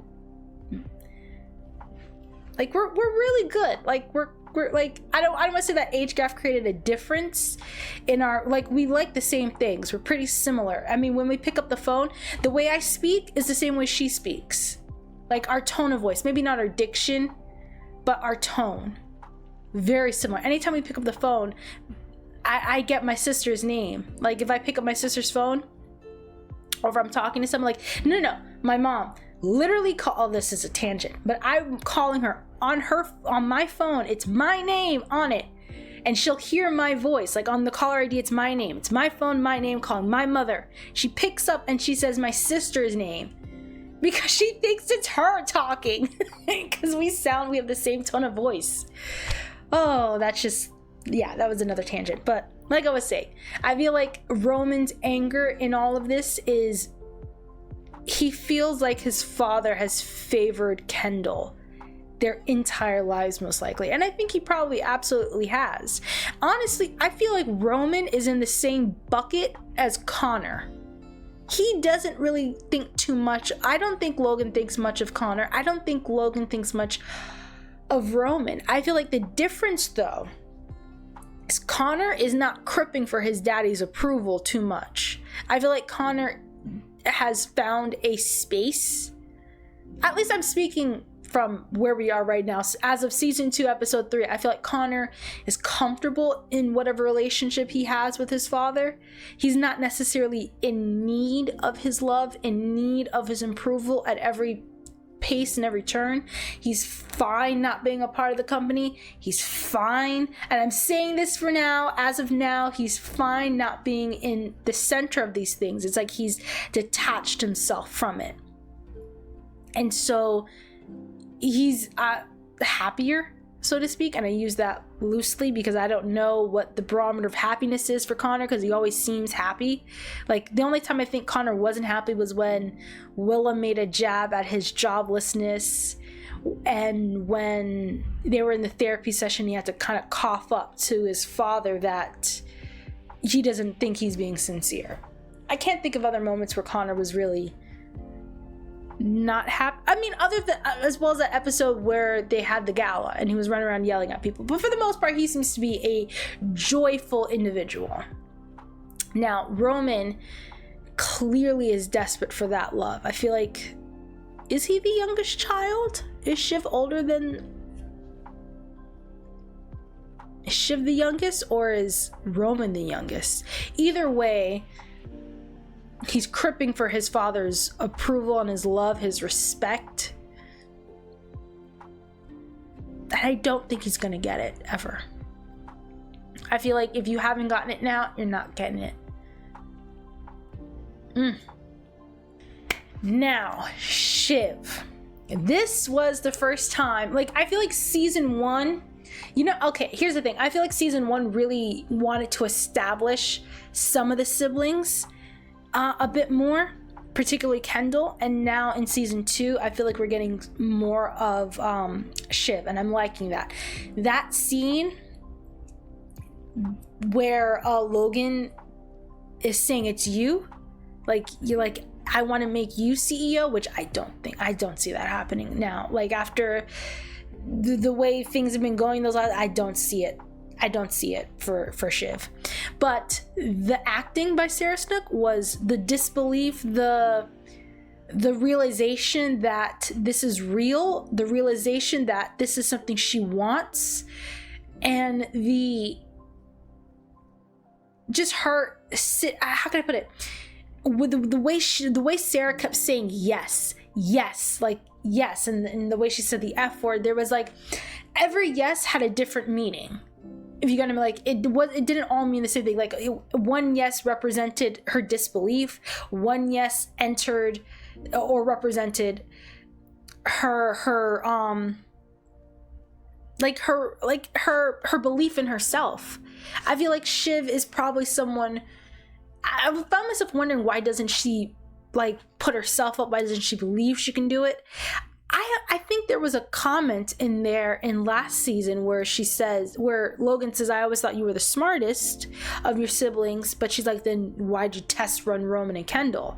Speaker 1: like, we're really good. Like, we're like, I don't want to say that age gap created a difference in our, like, we like the same things. We're pretty similar. I mean, when we pick up the phone, the way I speak is the same way she speaks. Like, our tone of voice, maybe not our diction, but our tone, very similar. Anytime we pick up the phone, I get my sister's name. Like, if I pick up my sister's phone, or if I'm talking to someone, like, no, my mom literally this is a tangent, but I'm calling her on my phone. It's my name on it, and she'll hear my voice. Like, on the caller ID, it's my name. It's my phone, my name, calling my mother. She picks up and she says my sister's name because she thinks it's her talking because we have the same tone of voice. Oh, that's just, yeah, that was another tangent. But like I was saying, I feel like Roman's anger in all of this is he feels like his father has favored Kendall their entire lives, most likely. And I think he probably absolutely has. Honestly, I feel like Roman is in the same bucket as Connor. He doesn't really think too much. I don't think Logan thinks much of Connor. I don't think Logan thinks much of Roman. I feel like the difference, though, is Connor is not cripping for his daddy's approval too much. I feel like Connor has found a space. At least I'm speaking from where we are right now. As of season 2, episode 3, I feel like Connor is comfortable in whatever relationship he has with his father. He's not necessarily in need of his love, in need of his approval at every pace and every turn. He's fine not being a part of the company. He's fine, and I'm saying this for now, as of now, he's fine not being in the center of these things. It's like he's detached himself from it. And so he's happier, so to speak, and I use that loosely because I don't know what the barometer of happiness is for Connor, because he always seems happy. Like, the only time I think Connor wasn't happy was when Willa made a jab at his joblessness, And when they were in the therapy session, he had to kind of cough up to his father that he doesn't think he's being sincere. I can't think of other moments where Connor was really not happy. I mean, other than, as well as that episode where they had the gala and he was running around yelling at people. But for the most part, he seems to be a joyful individual. Now, Roman clearly is desperate for that love. I feel like, is he the youngest child? Is Shiv older than... Is Shiv the youngest, or is Roman the youngest? Either way, he's cripping for his father's approval and his love, his respect. And I don't think he's gonna get it, ever. I feel like if you haven't gotten it now, you're not getting it. Now, Shiv. This was the first time, like, I feel like season 1, you know, okay, here's the thing. I feel like season 1 really wanted to establish some of the siblings a bit more, particularly Kendall. And now in season 2, I feel like we're getting more of Shiv, and I'm liking that. That scene where Logan is saying it's you, like, you're like, I want to make you CEO, which I don't see that happening now. Like, after the way things have been going, I don't see it. I don't see it for Shiv. But the acting by Sarah Snook was the disbelief, the realization that this is real, the realization that this is something she wants, and how can I put it? With the way Sarah kept saying yes, like yes, and the way she said the F word, there was like every yes had a different meaning. If you're gonna be like, it didn't all mean the same thing. Like, one yes represented her disbelief, one yes entered or represented her belief in herself. I feel like Shiv is probably someone, I found myself wondering, why doesn't she like put herself up? Why doesn't she believe she can do it? I think there was a comment in there in last season where Logan says, I always thought you were the smartest of your siblings, but she's like, then why'd you test run Roman and Kendall?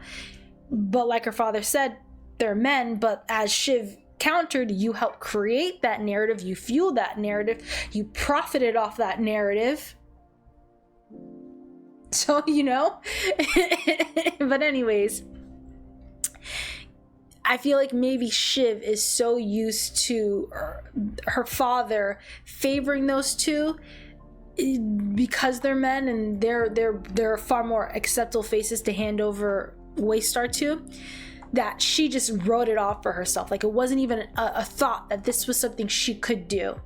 Speaker 1: But like her father said, they're men. But as Shiv countered, you helped create that narrative, you fueled that narrative, you profited off that narrative. So, you know. But anyways, I feel like maybe Shiv is so used to her father favoring those two because they're men and they're far more acceptable faces to hand over Waystar to, that she just wrote it off for herself. Like, it wasn't even a thought that this was something she could do.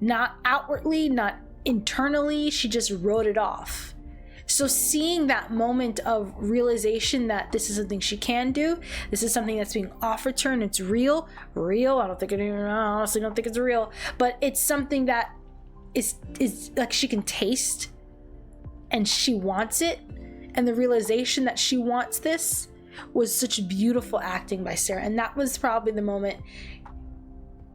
Speaker 1: Not outwardly, not internally, she just wrote it off. So seeing that moment of realization that this is something she can do, this is something that's being offered to her and it's real, I honestly don't think it's real, but it's something that is like she can taste and she wants it, and the realization that she wants this was such beautiful acting by Sarah. And that was probably the moment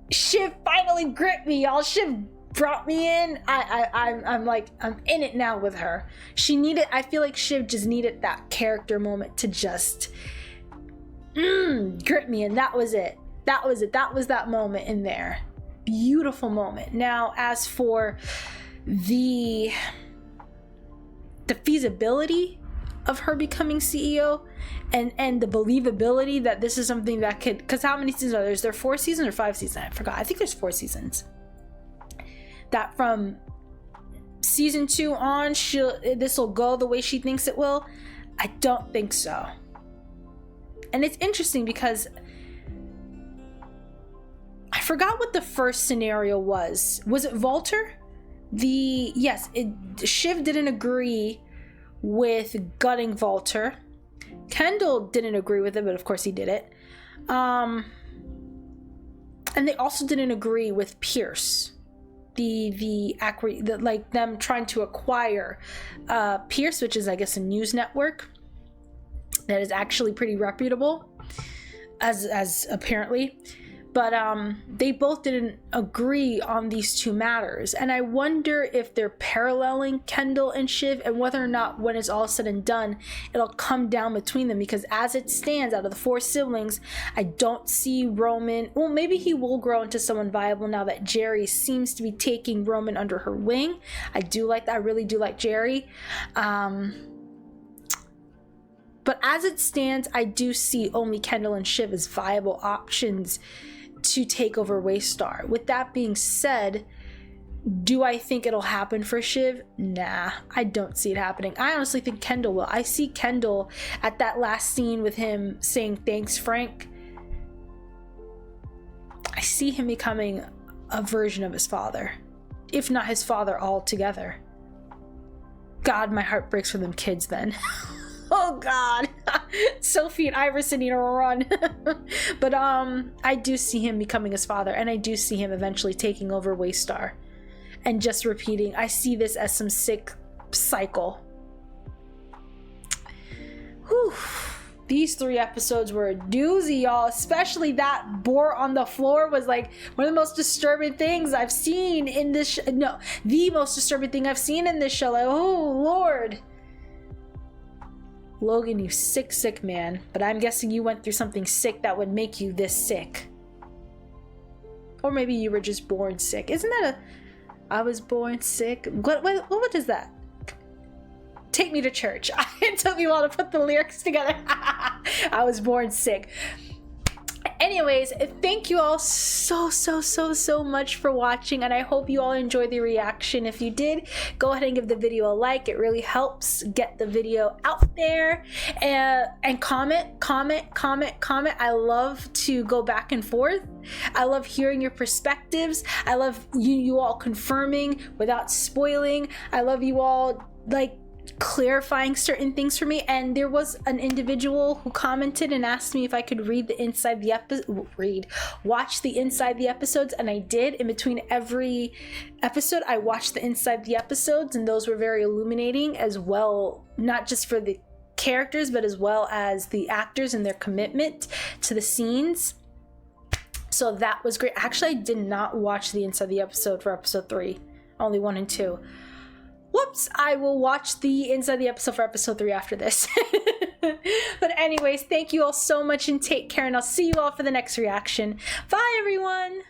Speaker 1: Shiv finally gripped me, y'all. Shiv brought me in. I'm in it now with her. I feel like Shiv just needed that character moment to just grip me, and that was it. That was that moment in there. Beautiful moment. Now, as for the feasibility of her becoming CEO and the believability that this is something that could, because how many seasons are there? Is there 4 seasons or 5 seasons? I forgot. I think there's 4 seasons. That from season 2 on, this will go the way she thinks it will. I don't think so. And it's interesting because I forgot what the first scenario was. Was it Volter? Shiv didn't agree with gutting Volter. Kendall didn't agree with it, but of course he did it. And they also didn't agree with Pierce. Like them trying to acquire Pierce, which is, I guess, a news network that is actually pretty reputable, as apparently. But they both didn't agree on these two matters. And I wonder if they're paralleling Kendall and Shiv, and whether or not when it's all said and done, it'll come down between them. Because as it stands, out of the 4 siblings, I don't see Roman. Well, maybe he will grow into someone viable now that Jerry seems to be taking Roman under her wing. I do like that. I really do like Jerry. But as it stands, I do see only Kendall and Shiv as viable options to take over Waystar. With that being said, do I think it'll happen for Shiv? Nah, I don't see it happening. I honestly think Kendall will. I see Kendall at that last scene with him saying, "Thanks, Frank." I see him becoming a version of his father, if not his father altogether. God, my heart breaks for them kids then. Oh God, Sophie and Iverson need to run. But I do see him becoming his father, and I do see him eventually taking over Waystar and just repeating. I see this as some sick cycle. Whew. These 3 episodes were a doozy, y'all. Especially that boar on the floor was like one of the most disturbing things I've seen in this no, the most disturbing thing I've seen in this show. Like, oh Lord. Logan, you sick man. But I'm guessing you went through something sick that would make you this sick. Or maybe you were just born sick. Isn't that I was born sick? What is that? Take me to church. It took me a while to put the lyrics together. I was born sick. Anyways, thank you all so much for watching, and I hope you all enjoyed the reaction. If you did, go ahead and give the video a like. It really helps get the video out there. And comment. I love to go back and forth. I love hearing your perspectives. I love you all confirming without spoiling. I love you all like clarifying certain things for me. And there was an individual who commented and asked me if I could read the inside the watch the inside the episodes, and I did. In between every episode, I watched the inside the episodes, and those were very illuminating as well, not just for the characters but as well as the actors and their commitment to the scenes. So that was great. Actually, I did not watch the inside the episode for episode 3, only 1 and 2. Whoops, I will watch the inside the episode for episode 3 after this. But anyways, thank you all so much and take care, and I'll see you all for the next reaction. Bye everyone.